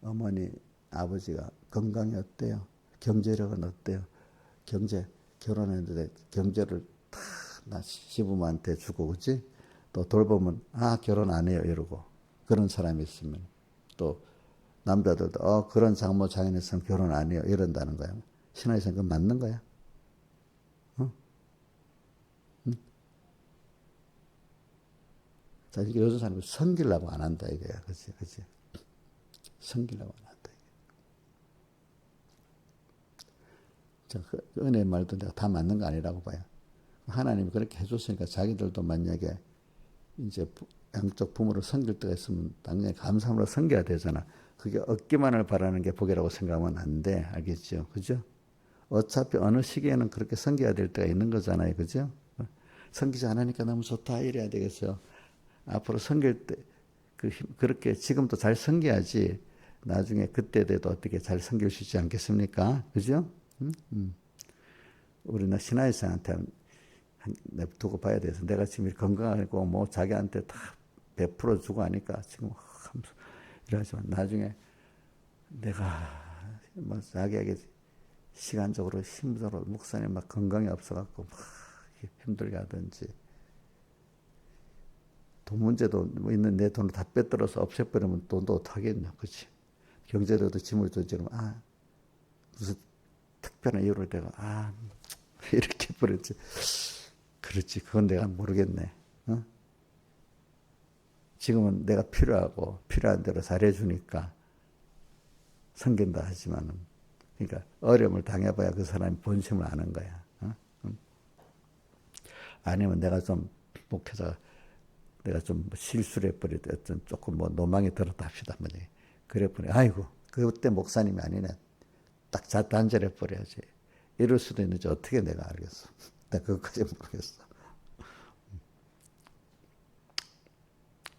어머니 아버지가 건강이 어때요? 경제력은 어때요? 결혼했는데 경제를 다 나 시부모한테 주고, 그치? 또 돌보면 결혼 안 해요 이러고. 그런 사람이 있으면 또 남자들도 그런 장모 장인 있으면 결혼 안 해요 이런다는 거야. 신앙에서는 그건 맞는 거야. 어? 응? 자, 이게 요즘 사람이 섬기려고 안 한다 이거야. 그치? 섬기려고 안 한다. 자, 그 은혜의 말도 내가 다 맞는 거 아니라고 봐요. 하나님이 그렇게 해줬으니까 자기들도 만약에 이제 양쪽 부모를 섬길 때가 있으면 당연히 감사함으로 섬겨야 되잖아. 그게 얻기만을 바라는 게 복이라고 생각하면 안 돼. 알겠죠? 그죠? 어차피 어느 시기에는 그렇게 섬겨야 될 때가 있는 거잖아요. 그죠? 섬기지 않으니까 너무 좋다 이래야 되겠어요. 앞으로 섬길 때 그렇게 지금도 잘 섬겨야지 나중에 그때 돼도 어떻게 잘 섬길 수 있지 않겠습니까? 그죠? 우리나 신하이상한테 두고 봐야 돼서 내가 지금 건강하고 뭐 자기한테 다 100% 주고 하니까 지금 이러지만 나중에 내가 뭐 자기에게 시간적으로 힘들어 목사님 막 건강이 없어갖고 막 힘들게 하든지 돈 문제도 뭐 있는 내 돈을 다 빼들어서 없애버리면 돈도 어떡하겠냐, 그치? 경제력도 짐을 져지면 무슨 특별한 이유를 내가 이렇게 버렸지. 그렇지, 그건 내가 모르겠네. 어? 지금은 내가 필요하고 필요한 대로 잘해주니까 섬긴다 하지만은, 그러니까 어려움을 당해봐야 그 사람이 본심을 아는 거야. 어? 아니면 내가 좀 목회자가 내가 좀 실수를 해버리다 어떤 조금 뭐 노망이 들었다 합시다. 그래 보니 아이고 그때 목사님이 아니네. 딱 단절해 버려야지. 이럴 수도 있는지 어떻게 내가 알겠어. 나 그것까지 모르겠어.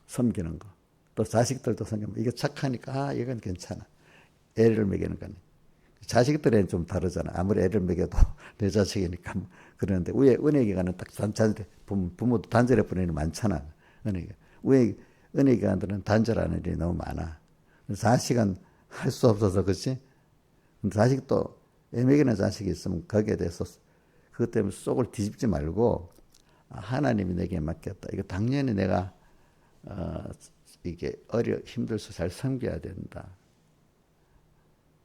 섬기는 거. 또 자식들도 섬기면 이게 착하니까 이건 괜찮아. 애를 먹이는 거니. 자식들에는 좀 다르잖아. 아무리 애를 먹여도 내 자식이니까. 그러는데 위에 은혜 기간은 딱 부모도 단절해 버리는 일이 많잖아. 위에 은혜 기간들은 단절하는 일이 너무 많아. 자식은 할 수 없어서 그렇지. 자식도 애 먹이는 자식이 있으면 거기에 대해서 그것 때문에 속을 뒤집지 말고 하나님이 내게 맡겼다. 이거 당연히 내가 이게 힘들어서 잘 섬겨야 된다.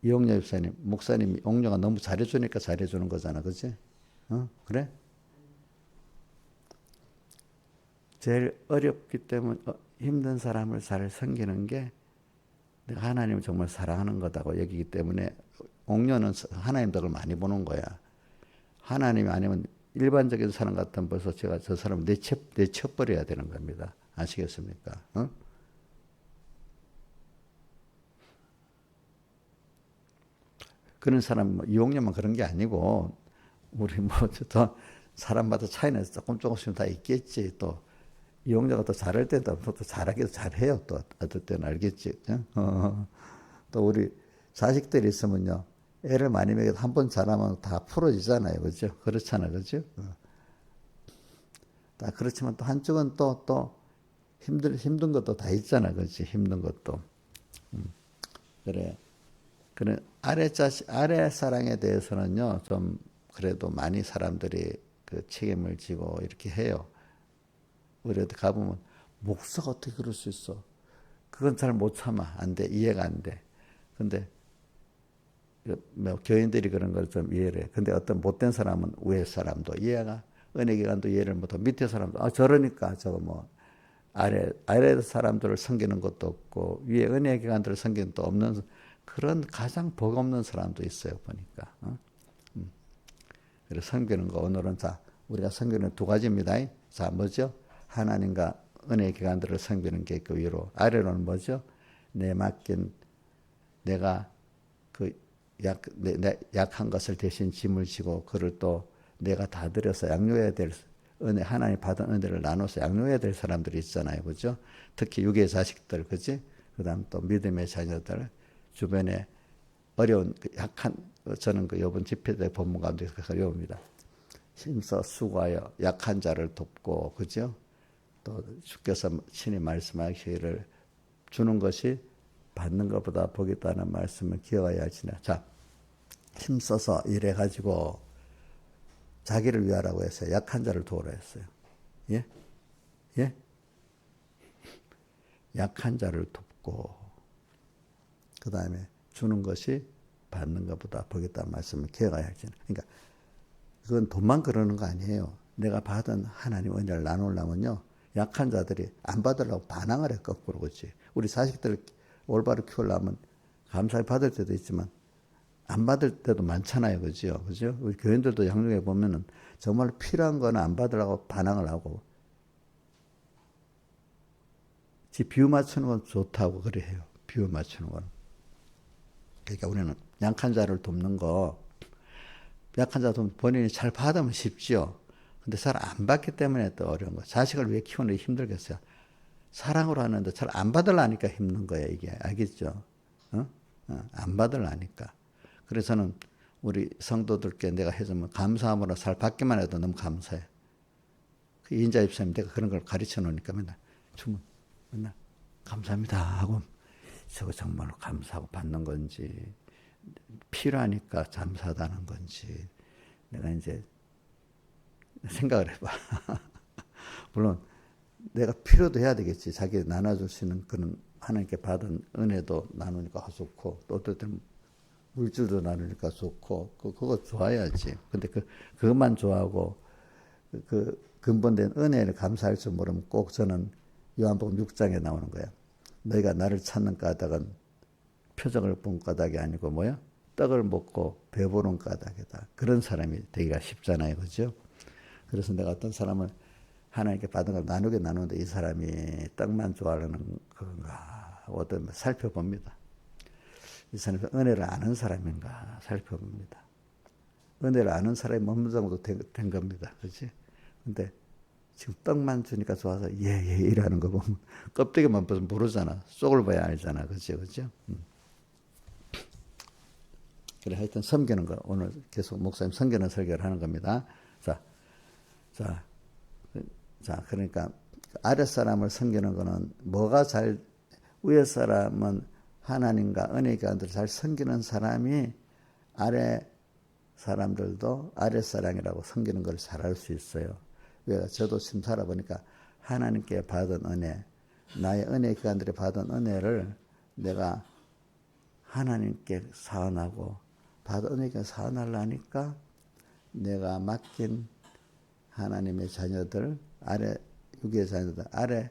이용녀 목사님이 옥녀가 너무 잘해주니까 잘해주는 거잖아, 그렇지? 그래? 제일 어렵기 때문에 힘든 사람을 잘 섬기는 게 내가 하나님을 정말 사랑하는 거다고 여기기 때문에 옥녀는 하나님 덕을 많이 보는 거야. 하나님이 아니면 일반적인 사람 같으면 벌써 제가 저 사람을 내쳐버려야 되는 겁니다. 아시겠습니까? 그런 사람, 이용료만 그런 게 아니고, 우리 또 사람마다 차이는 조금씩 다 있겠지. 또, 이용료가 또 잘할 때도 또 잘하기도 잘해요. 또, 어떨 때는 알겠지. 또 우리 자식들이 있으면요. 애를 많이 먹여도 한 번 잘하면 다 풀어지잖아요. 그죠? 그렇잖아요. 그죠? 다 그렇지만 또 한쪽은 또 힘든 것도 다 있잖아. 그렇지? 힘든 것도. 그래. 아래 사랑에 대해서는요, 좀 그래도 많이 사람들이 그 책임을 지고 이렇게 해요. 우리 어디 가보면, 목사가 어떻게 그럴 수 있어? 그건 잘 못 참아. 안 돼. 이해가 안 돼. 근데, 뭐 교인들이 그런 걸 좀 이해를 해. 근데 어떤 못된 사람은 위에 사람도 이해가, 은혜기관도 이해를 못하고, 밑에 사람도, 저러니까 저거 뭐, 아래 사람들을 섬기는 것도 없고, 위에 은혜기관들을 섬기는 것도 없는, 그런 가장 복 없는 사람도 있어요, 보니까. 그래서 섬기는 거, 오늘은 자, 우리가 섬기는 두 가지입니다. 자, 뭐죠? 하나님과 은혜 기관들을 섬기는 게 그 위로. 아래로는 뭐죠? 내가 그 약한 것을 대신 짐을 지고, 그를 또 내가 다 들여서 양육해야 될 은혜, 하나님 받은 은혜를 나눠서 양육해야 될 사람들이 있잖아요. 그죠? 특히 육의 자식들, 그지? 그 다음 또 믿음의 자녀들, 주변에 어려운, 약한, 저는 그 이번 집회 때 본문 가운데 어려웁니다. 힘써 수고하여 약한 자를 돕고, 그죠? 또 주께서 친히 말씀하시기를 주는 것이 받는 것보다 복이 있다는 말씀을 기억해야 할지나. 자, 힘써서 일해가지고 자기를 위하라고 했어요. 약한 자를 도우라 했어요. 예? 예? 약한 자를 돕고, 그 다음에 주는 것이 받는 것보다 복이 있다는 말씀을 기억해야 할지나. 그러니까 그건 돈만 그러는 거 아니에요. 내가 받은 하나님 은혜를 나누려면요, 약한 자들이 안 받으려고 반항을 해, 거꾸로. 그렇지. 우리 자식들을 올바로 키우려면 감사히 받을 때도 있지만 안 받을 때도 많잖아요. 그죠? 그죠? 우리 교인들도 양육해 보면은 정말 필요한 거는 안 받으려고 반항을 하고, 비유 맞추는 건 좋다고 그래 해요. 비유 맞추는 건. 그러니까 우리는 약한 자를 돕는 거, 약한 자도 본인이 잘 받으면 쉽지요. 근데 잘 안 받기 때문에 또 어려운 거예요. 자식을 왜 키우는 게 힘들겠어요? 사랑으로 하는데 잘 안 받으려니까 힘든 거예요, 이게. 알겠죠? 안 받으려니까. 그래서는 우리 성도들께 내가 해주면 감사함으로 잘 받기만 해도 너무 감사해. 그 인자 입사님 내가 그런 걸 가르쳐 놓으니까 맨날 주문, 맨날 감사합니다 하고, 저거 정말로 감사하고 받는 건지, 필요하니까 감사하다는 건지, 내가 이제 생각을 해봐. 물론 내가 필요도 해야 되겠지. 자기 나눠줄 수 있는 그런 하나님께 받은 은혜도 나누니까 좋고, 또 어떨 때는 물질도 나누니까 좋고, 그거 좋아야지. 근데 그것만 좋아하고, 그 근본된 은혜를 감사할 줄 모르면 꼭 저는 요한복음 6장에 나오는 거야. 너희가 나를 찾는 까닭은 표적을 본 까닭이 아니고 뭐야? 떡을 먹고 배부른 까닭이다. 그런 사람이 되기가 쉽잖아요. 그죠? 그래서 내가 어떤 사람을 하나님께 받은 걸 나누는데 이 사람이 떡만 좋아하는 건가? 어떤 살펴봅니다. 이 사람이 은혜를 아는 사람인가? 살펴봅니다. 은혜를 아는 사람이 어느 정도 된 겁니다. 그렇지? 근데 지금 떡만 주니까 좋아서 예 이러는 거 보면 껍데기만 보면 모르잖아. 속을 봐야 알잖아. 그렇죠? 그렇죠? 그래 하여튼 섬기는 거 오늘 계속 목사님 섬기는 설교를 하는 겁니다. 자, 그러니까 아랫 사람을 섬기는 거는 뭐가 잘, 위에 사람은 하나님과 은혜기관들을 잘 섬기는 사람이 아래 사람들도 아랫 사람이라고 섬기는 걸 잘할 수 있어요. 왜? 저도 지금 살아보니까 하나님께 받은 은혜, 나의 은혜기관들이 받은 은혜를 내가 하나님께 사언하고 받은 은혜기관 사언하려니까 내가 맡긴 하나님의 자녀들, 아래, 육의 자녀들, 아래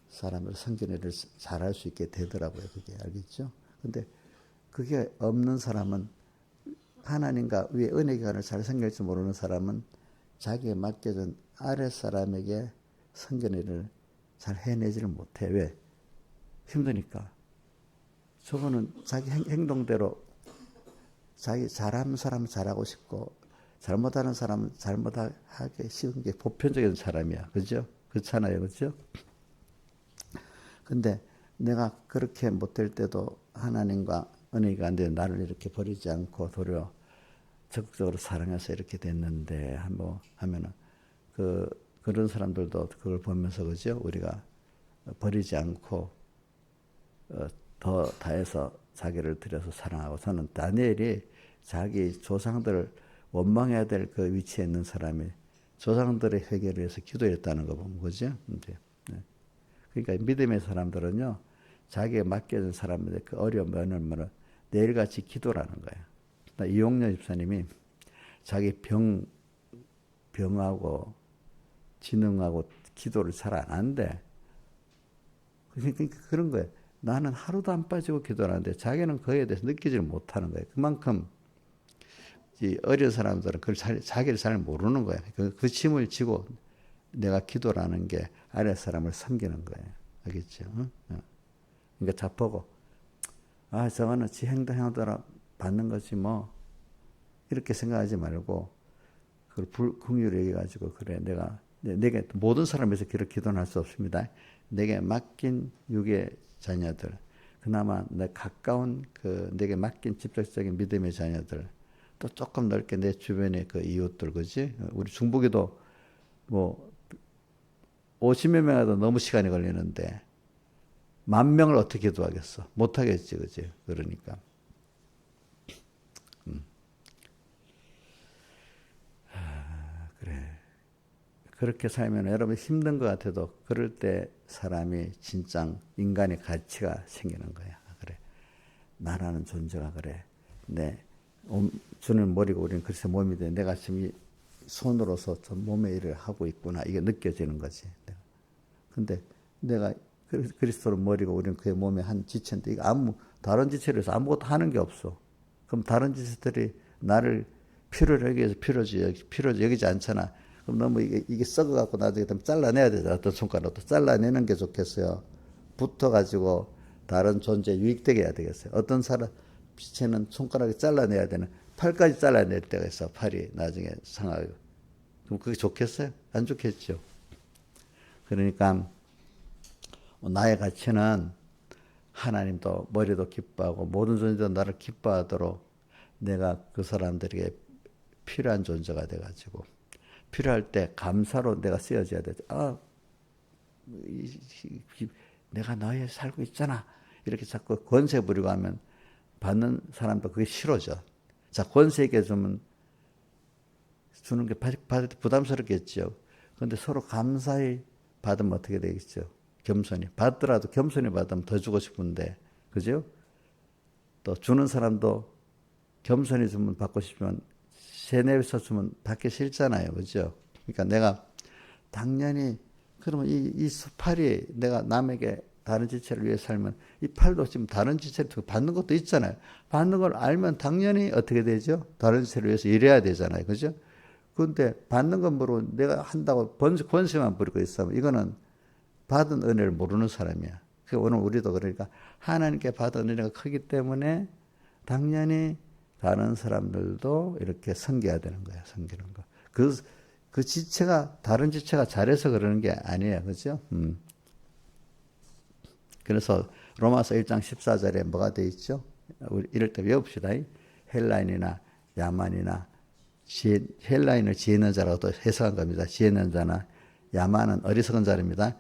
사람을 섬기는 일을 잘할 수 있게 되더라고요. 그게. 알겠죠? 근데 그게 없는 사람은, 하나님과 위에 은혜기관을 잘 섬길 줄 모르는 사람은 자기에 맡겨진 아래 사람에게 섬기는 일을 잘 해내지를 못해. 왜? 힘드니까. 저거는 자기 행동대로 자기 잘하는 사람은 잘하고 싶고, 잘못하는 사람은 잘못하기 쉬운 게 보편적인 사람이야. 그죠? 그렇잖아요. 그죠? 근데 내가 그렇게 못될 때도 하나님과 은혜가 안 되는 나를 이렇게 버리지 않고 도리어 적극적으로 사랑해서 이렇게 됐는데, 뭐 하면은 그런 사람들도 그걸 보면서, 그죠? 우리가 버리지 않고 더 다해서 자기를 들여서 사랑하고, 저는 다니엘이 자기 조상들을 원망해야 될 그 위치에 있는 사람이 조상들의 회개를 위해서 기도했다는 거 보면 그죠? 이제 그러니까 믿음의 사람들은요, 자기에 맡겨진 사람들의 그 어려운 면을 내일같이 기도라는 거예요. 이용렬 집사님이 자기 병하고 지능하고 기도를 잘 안 한대. 그러니까 그런 거예요. 나는 하루도 안 빠지고 기도를 하는데 자기는 그에 대해서 느끼지를 못하는 거예요. 그만큼 이 어린 사람들은 그걸 자기를 잘 모르는 거예요. 그 짐을 지고 내가 기도라는 게 아랫 사람을 섬기는 거예요. 알겠죠? 그러니까 자포고, 저거는 지 행동대로 받는 거지 뭐, 이렇게 생각하지 말고 그걸 긍휼히 여겨가지고, 그래, 내게 모든 사람에서 그렇게 기도는 할 수 없습니다. 내게 맡긴 육의 자녀들, 그나마 내 가까운 내게 맡긴 직접적인 믿음의 자녀들, 또 조금 넓게 내 주변의 그 이웃들, 그지? 우리 중보기도 뭐 50여 명이라도 너무 시간이 걸리는데 10,000명을 어떻게 기도하겠어? 못하겠지, 그지? 그러니까. 그래. 그렇게 살면 여러분 힘든 것 같아도 그럴 때 사람이 진짜 인간의 가치가 생기는 거야. 그래. 나라는 존재가 그래. 주는 머리고 우리는 글쎄 몸이 돼. 내가 지금 이 손으로서 저 몸의 일을 하고 있구나. 이게 느껴지는 거지. 근데 내가 그리스도로 머리고 우리는 그의 몸의 한 지체인데 다른 지체를 해서 아무것도 하는 게 없어. 그럼 다른 지체들이 나를 필요로 여기 위해서 필요로 여기지 않잖아. 그럼 너무 이게 썩어갖고 나중에 좀 잘라내야 되잖아. 어떤 손가락도 잘라내는 게 좋겠어요. 붙어가지고 다른 존재에 유익되게 해야 되겠어요. 어떤 사람 지체는 손가락이 잘라내야 되는, 팔까지 잘라낼 때가 있어. 팔이 나중에 상하고. 그럼 그게 좋겠어요? 안 좋겠죠. 그러니까 나의 가치는 하나님도 머리도 기뻐하고 모든 존재도 나를 기뻐하도록 내가 그 사람들에게 필요한 존재가 돼가지고 필요할 때 감사로 내가 쓰여져야 돼. 내가 너에 살고 있잖아. 이렇게 자꾸 권세 부리고 하면 받는 사람도 그게 싫어져. 자, 권세 있게 주는 게 받을 때 부담스럽겠죠. 그런데 서로 감사히 받으면 어떻게 되겠죠? 겸손히. 받더라도 겸손히 받으면 더 주고 싶은데, 그죠? 또 주는 사람도 겸손히 주면 받고 싶지만 세뇌에서 주면 받기 싫잖아요. 그죠? 그러니까 내가 당연히, 그러면 이 팔이 내가 남에게 다른 지체를 위해 살면 이 팔도 지금 다른 지체를 받는 것도 있잖아요. 받는 걸 알면 당연히 어떻게 되죠? 다른 지체를 위해서 일해야 되잖아요. 그죠? 그런데 받는 건 모르고 내가 한다고 권세만 부리고 있으면 이거는 받은 은혜를 모르는 사람이야. 오늘 우리도 그러니까 하나님께 받은 은혜가 크기 때문에 당연히 다른 사람들도 이렇게 섬겨야 되는 거야. 섬기는 거. 그 지체가, 다른 지체가 잘해서 그러는 게 아니에요. 그죠? 그래서 로마서 1장 14절에 뭐가 돼 있죠? 우리 이럴 때 외웁시다. 헬라인이나 야만이나 헬라인을 지혜 있는 자라고 또 해석한 겁니다. 지혜 있는 자나 야만은 어리석은 자입니다.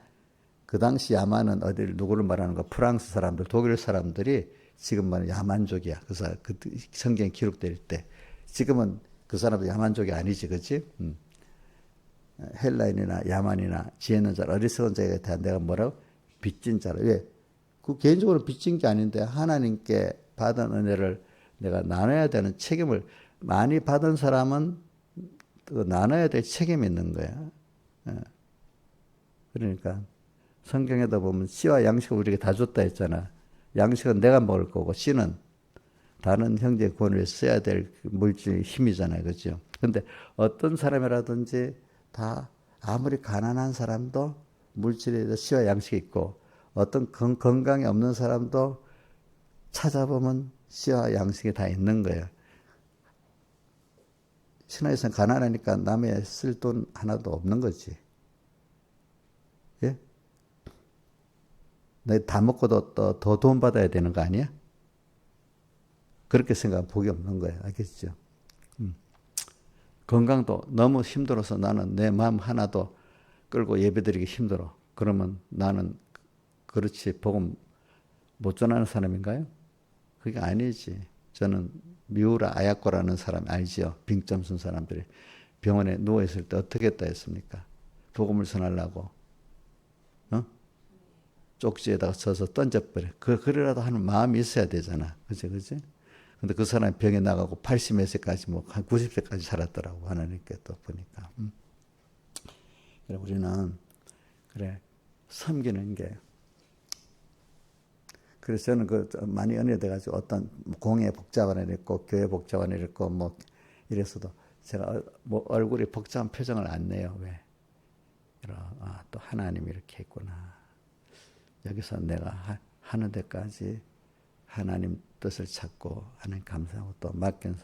그 당시 야만은 누구를 말하는 거? 프랑스 사람들, 독일 사람들이 지금 말하는 야만족이야. 그래서 그 성경에 기록될 때 지금은 그 사람도 야만족이 아니지, 그렇지? 헬라인이나 야만이나 지혜 있는 자, 어리석은 자에 대한 내가 뭐라고? 빚진 자라. 왜? 그 개인적으로 빚진 게 아닌데 하나님께 받은 은혜를 내가 나눠야 되는 책임을, 많이 받은 사람은 나눠야 될 책임이 있는 거야. 그러니까 성경에도 보면 씨와 양식을 우리에게 다 줬다 했잖아. 양식은 내가 먹을 거고 씨는 다른 형제의 권을 써야 될 물질 힘이잖아요. 그렇죠? 근데 어떤 사람이라든지 다 아무리 가난한 사람도 물질에 대해서 씨와 양식이 있고 어떤 건강이 없는 사람도 찾아보면 씨와 양식이 다 있는 거예요. 신화에서는 가난하니까 남의 쓸 돈 하나도 없는 거지. 예? 너 다 먹고도 또 더 돈 받아야 되는 거 아니야? 그렇게 생각하면 복이 없는 거예요. 알겠죠? 건강도 너무 힘들어서 나는 내 마음 하나도 끌고 예배드리기 힘들어. 그러면 나는 그렇지 복음 못 전하는 사람인가요? 그게 아니지. 저는 미우라 아야코라는 사람 알지요? 빙점 쓴 사람들이 병원에 누워있을 때 어떻게 했다 했습니까? 복음을 전하려고 어? 쪽지에다가 써서 던져버려. 그래라도 하는 마음이 있어야 되잖아. 그지? 근데 그 사람이 병에 나가고 80몇 세까지 뭐 한 90세까지 살았더라고. 하나님께 또 보니까. 그래, 우리는 그래 섬기는 게. 그래서 저는 많이 은혜돼가지고 어떤 공예 복잡한 일 있고 교회 복잡한 일 있고 뭐 이래서도 제가 뭐 얼굴이 복잡한 표정을 안 내요. 왜? 또 하나님이 이렇게 했구나. 여기서 내가 하는 데까지 하나님 뜻을 찾고 하나님 감사하고 또 맡긴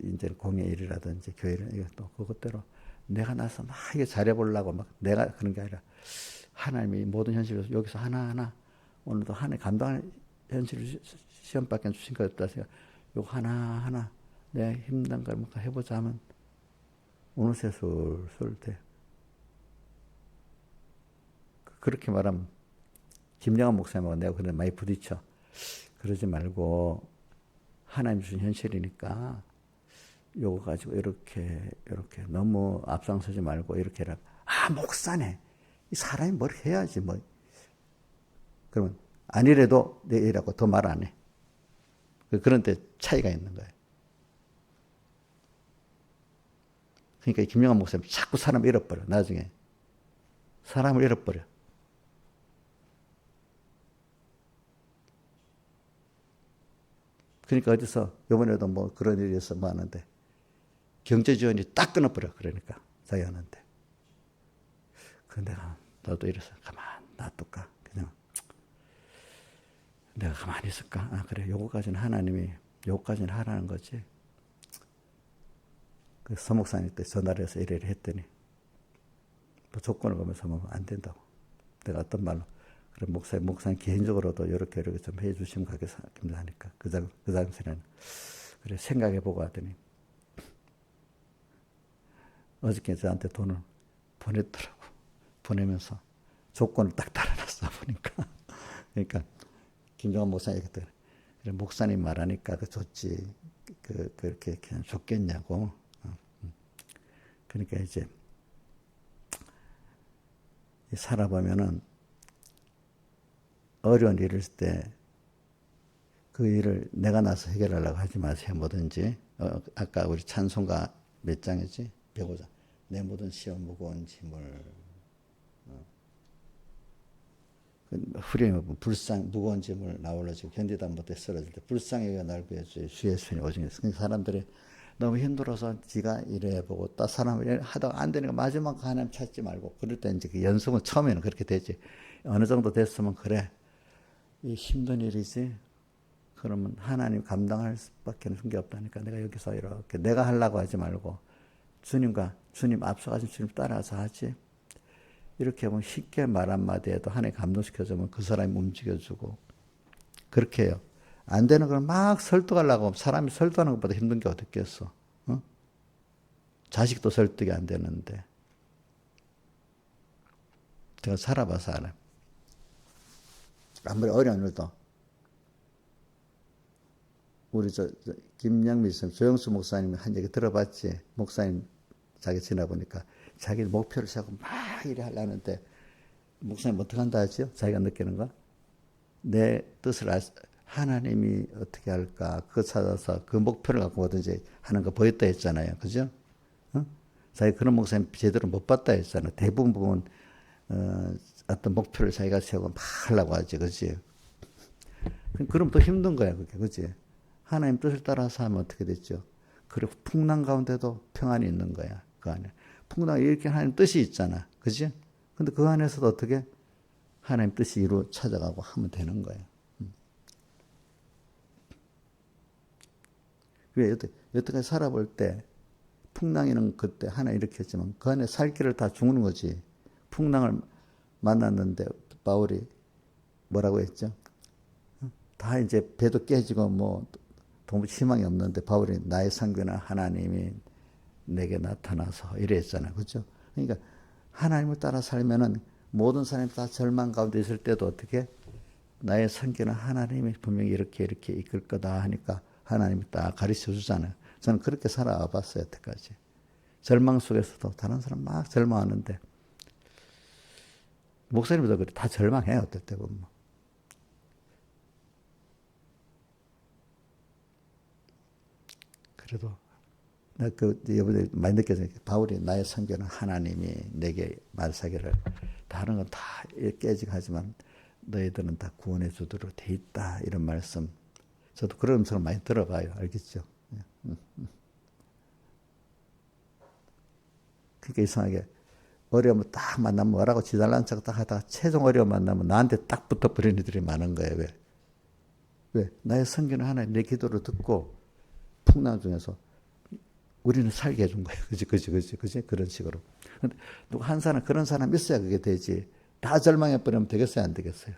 이제 공예 일이라든지 교회 일 이것도 그것대로 내가 나서 막 이게 잘해보려고 막 내가 그런 게 아니라 하나님이 모든 현실을 여기서 하나하나 오늘도 하나님 감당할 현실을 시험밖에 주신 것 없다. 요거 하나하나 내 힘든 걸 해보자 하면 어느새 술술 돼. 그렇게 말하면 김영환 목사님하고 내가 그래 많이 부딪혀. 그러지 말고 하나님 주신 현실이니까 요거 가지고 이렇게 너무 앞장서지 말고 이렇게 해라. 목사네. 이 사람이 뭘 해야지 뭐. 그러면 아니래도 내일하고 더 말 안 해. 그런 데 차이가 있는 거예요. 그러니까 김영환 목사님 자꾸 사람 잃어버려. 나중에 사람을 잃어버려. 그러니까 어디서 이번에도 뭐 그런 일이 있어 뭐 하는데 경제 지원이 딱 끊어버려. 그러니까 자기한테. 그 내가 너도 이래서 가만 놔둘까? 그냥 내가 가만히 있을까? 그래 요거까지는 하나님이 요거까지는 하라는 거지. 그 서목사님께 전화를 해서 이래를 했더니 뭐 조건을 보면서 뭐 안 된다고. 내가 어떤 말로 그래 목사님 개인적으로도 이렇게 좀 해주시면 가겠습니다 하니까 그 당시에는 그래 생각해보고 하더니 어저께 저한테 돈을 보냈더라고. 보내면서 조건을 딱 달아놨어 보니까. 그러니까 김정환 목사님 얘기했더니 그래 목사님 말하니까 그 좋지 그렇게 그냥 좋겠냐고. 그러니까 이제 살아보면은 어려운 일을 있을 때 그 일을 내가 나서 해결하려고 하지 마세요. 뭐든지. 아까 우리 찬송가 몇 장이지? 105장. 내 모든 시험 무거운 짐을. 후렴이 불쌍 무거운 짐을 나올라 지고 견디다 못해 쓰러질 때 불쌍히 날 구해주여 주 예수님 오직 사람들이 너무 힘들어서 지가 이래보고 또 사람을 하다가 안 되니까 마지막 하나님 찾지 말고 그럴 때 이제 그 연습은 처음에는 그렇게 되지. 어느 정도 됐으면 그래 이 힘든 일이지. 그러면 하나님 감당할 수밖에 없는 게 없다니까 내가 여기서 이렇게 내가 하려고 하지 말고 주님 앞서가신 주님 따라서 하지. 이렇게 하면 쉽게 말 한마디에도 하나님 감동시켜주면 그 사람이 움직여주고 그렇게 해요. 안 되는 걸 막 설득하려고 하면 사람이 설득하는 것보다 힘든 게 어딨겠어. 어? 자식도 설득이 안 되는데. 제가 살아봐서 알아요. 아무리 어려운 일도 우리 김양미 선생, 조영수 목사님 한 얘기 들어봤지? 목사님 자기 지나보니까 자기 목표를 세우고 막 일을 하려는데 목사님 어떻게 한다 하지요? 자기가 느끼는 거? 내 뜻을 하나님이 어떻게 할까? 그거 찾아서 그 목표를 갖고 뭐든지 하는 거 보였다 했잖아요. 그죠? 자기 그런 목사님 제대로 못 봤다 했잖아요. 대부분 어떤 목표를 자기가 세우고 막 하려고 하지. 그지? 그럼 더 힘든 거야. 그게. 그지? 하나님 뜻을 따라서 하면 어떻게 됐죠? 그리고 풍랑 가운데도 평안이 있는 거야. 그 안에. 풍랑 이렇게 하나님 뜻이 있잖아. 그지? 근데 그 안에서도 어떻게 하나님 뜻이 이루 찾아가고 하면 되는 거예요. 왜 여태까지 살아볼 때 풍랑이는 그때 하나 이렇게 했지만 그 안에 살 길을 다 죽는 거지. 풍랑을 만났는데 바울이 뭐라고 했죠? 다 이제 배도 깨지고 뭐 너무 희망이 없는데 바울이 나의 상교나 하나님이 내게 나타나서 이랬잖아요. 그렇죠? 그러니까 하나님을 따라 살면은 모든 사람이 다 절망 가운데 있을 때도 어떻게 나의 성기는 하나님이 분명히 이렇게 이끌 거다 하니까 하나님이 딱 가르쳐 주잖아요. 저는 그렇게 살아와 봤어요, 여태까지. 절망 속에서도 다른 사람 막 절망하는데, 목사님도 그래. 다 절망해요, 어떨 때 보면. 그래도, 나 이번에 많이 느껴져요. 바울이 나의 선교는 하나님이 내게 말사기를, 다른 건 다 깨지고 하지만 너희들은 다 구원해 주도록 돼 있다. 이런 말씀. 저도 그런 음성을 많이 들어봐요. 알겠죠? 그러니까 이상하게 어려움을 딱 만나면 뭐라고 지달란 척 딱 하다가 최종 어려움 만나면 나한테 딱 붙어버리는 이들이 많은 거예요. 왜? 왜? 나의 선교는 하나님 내 기도를 듣고 풍랑 중에서 우리는 살게 해준 거예요. 그지? 그런 식으로. 근데 누구 한 사람, 그런 사람 있어야 그게 되지. 다 절망해버리면 되겠어요? 안 되겠어요?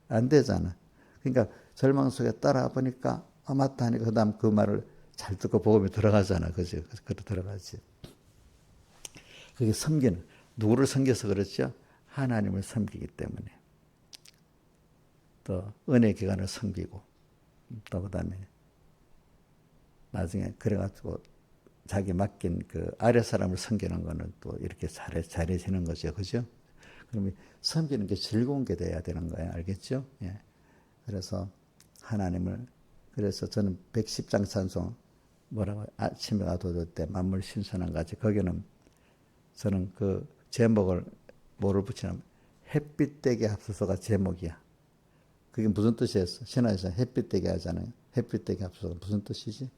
안 되잖아. 그러니까 절망 속에 따라와 보니까, 아, 맞다 하니까 그 다음 그 말을 잘 듣고 복음에 들어가잖아. 그지? 그래 들어가지. 그게 섬기는, 누구를 섬겨서 그렇죠? 하나님을 섬기기 때문에. 또 은혜 기간을 섬기고, 또 그 다음에 나중에 그래가지고 자기 맡긴 그 아래 사람을 섬기는 거는 또 이렇게 잘해지는 거죠. 그죠? 그러면 섬기는 게 즐거운 게 돼야 되는 거예요. 알겠죠? 예. 그래서 하나님을, 그래서 저는 110장 찬송, 뭐라고, 아침에 가도 때 만물 신선한 같이, 거기는 저는 그 제목을 뭐를 붙이냐면 햇빛 되게 합소서가 제목이야. 그게 무슨 뜻이었어? 신화에서 햇빛 되게 하잖아요. 햇빛 되게 합소서가 무슨 뜻이지?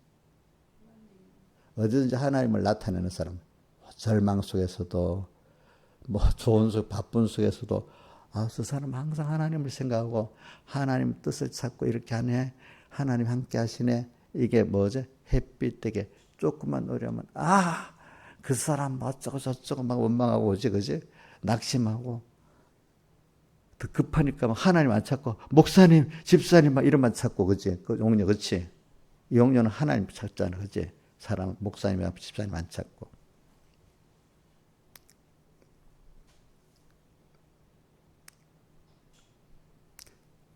어디든지 하나님을 나타내는 사람. 절망 속에서도, 뭐 좋은 속, 바쁜 속에서도, 아, 저 사람 항상 하나님을 생각하고 하나님 뜻을 찾고 이렇게 하네. 하나님 함께 하시네. 이게 뭐지? 햇빛 되게 조금만 어려우면, 아, 그 사람 어쩌고 저쩌고 막 원망하고 오지, 그지? 낙심하고. 더 급하니까 막 하나님 안 찾고, 목사님, 집사님 막 이런만 찾고, 그지? 그 용녀, 그치? 이 용녀는 하나님 찾잖아, 그지? 사람, 목사님, 집사님 안 찾고.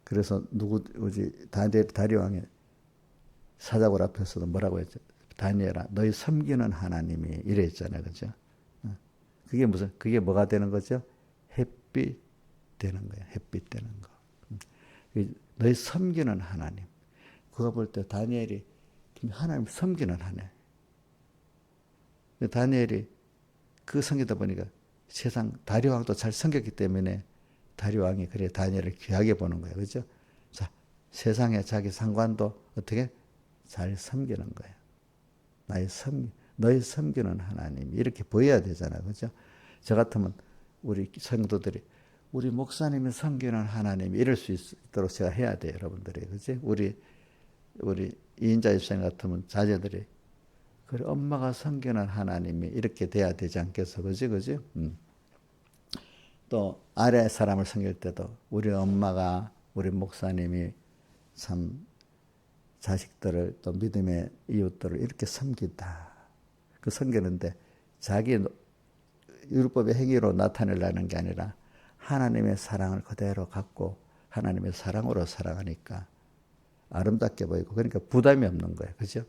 그래서 누구지? 다리왕의 사자굴 앞에서도 뭐라고 했죠? 다니엘아, 너희 섬기는 하나님이 이래 있잖아요, 그죠? 그게 무슨, 그게 뭐가 되는 거죠? 햇빛 되는 거예요. 햇빛 되는 거. 너희 섬기는 하나님. 그거 볼 때 다니엘이 하나님 섬기는 하나님. 다니엘이 그 섬기다 보니까 세상 다리왕도 잘 섬겼기 때문에 다리왕이 그래 다니엘을 귀하게 보는 거예요. 그죠? 자, 세상에 자기 상관도 어떻게 잘 섬기는 거예요. 너희 섬기는 하나님. 이렇게 보여야 되잖아요. 그죠? 저 같으면 우리 성도들이 우리 목사님이 섬기는 하나님 이럴 수 있도록 제가 해야 돼요. 여러분들이. 그지? 우리 이인자 집사님 같으면 자제들이 그래, 엄마가 섬기는 하나님이 이렇게 돼야 되지 않겠어. 그지? 또 아래 사람을 섬길 때도 우리 엄마가, 우리 목사님이 참 자식들을 또 믿음의 이웃들을 이렇게 섬긴다. 그 섬기는데 자기 율법의 행위로 나타내려는 게 아니라 하나님의 사랑을 그대로 갖고 하나님의 사랑으로 살아가니까 아름답게 보이고 그러니까 부담이 없는 거예요. 그죠?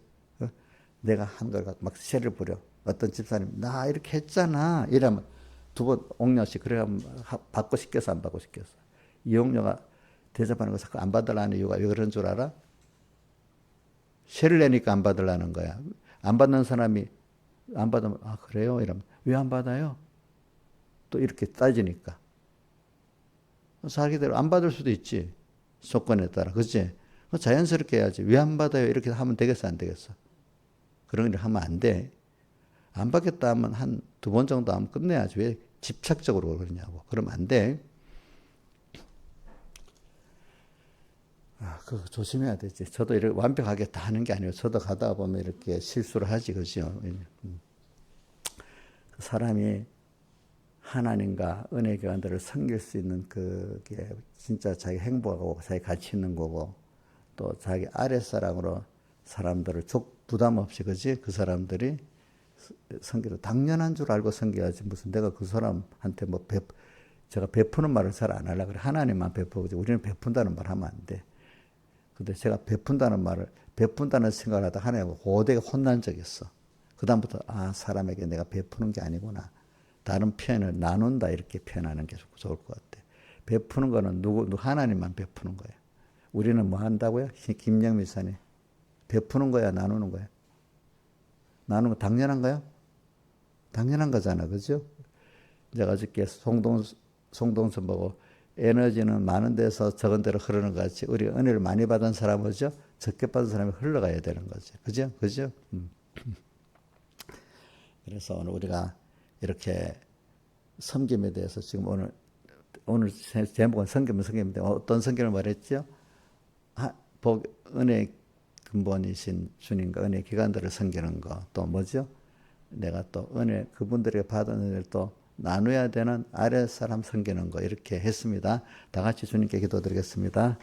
내가 한 걸 갖고 막 세를 부려. 어떤 집사님 나 이렇게 했잖아. 이러면 두 번 옥녀씩 그래 받고 싶겠어 안 받고 싶겠어. 이 옥녀가 대접하는 거 자꾸 안 받으려는 이유가 왜 그런 줄 알아? 세를 내니까 안 받으려는 거야. 안 받는 사람이 안 받으면 아 그래요? 이러면 왜 안 받아요? 또 이렇게 따지니까 자기대로 안 받을 수도 있지. 조건에 따라. 그치? 자연스럽게 해야지. 왜 안 받아요? 이렇게 하면 되겠어 안 되겠어? 그런 일 하면 안 돼. 안 받겠다 하면 한 두 번 정도 하면 끝내야지. 왜 집착적으로 그러냐고. 그러면 안 돼. 아, 그거 조심해야 되지. 저도 이렇게 완벽하게 다 하는 게 아니에요. 저도 가다 보면 이렇게 실수를 하지, 그죠? 사람이 하나님과 은혜 교환들을 섬길 수 있는 그게 진짜 자기 행복하고 자기 가치 있는 거고 또 자기 아랫사람으로 사람들을 부담 없이, 그지? 그 사람들이 섬기도 당연한 줄 알고 섬겨야지. 무슨 내가 그 사람한테 뭐 제가 베푸는 말을 잘 안 하려고 그래. 하나님만 베푸지. 우리는 베푼다는 말 하면 안 돼. 근데 제가 베푼다는 생각을 하다 하나님과 고되게 혼난 적이 있어. 그다음부터, 사람에게 내가 베푸는 게 아니구나. 다른 표현을 나눈다 이렇게 표현하는 게 좋을 것 같아. 베푸는 거는 하나님만 베푸는 거예요. 우리는 뭐 한다고요? 김영미 사님. 베푸는 거야, 나누는 거야? 나누는 거 당연한 거야? 당연한 거잖아. 그죠? 제가 어저께 송동선 보고 에너지는 많은 데서 적은 데로 흐르는 것 같이 우리 은혜를 많이 받은 사람이죠. 적게 받은 사람이 흘러가야 되는 거죠. 그죠? 그죠? 그래서 오늘 우리가 이렇게 섬김에 대해서 지금 오늘 제목은 섬김인데 어떤 섬김을 말했죠? 은혜 근본이신 주님과 은혜 기관들을 섬기는 거. 또 뭐죠? 내가 또 그분들에게 받은 은혜를 또 나눠야 되는 아랫사람 섬기는 거 이렇게 했습니다. 다 같이 주님께 기도드리겠습니다.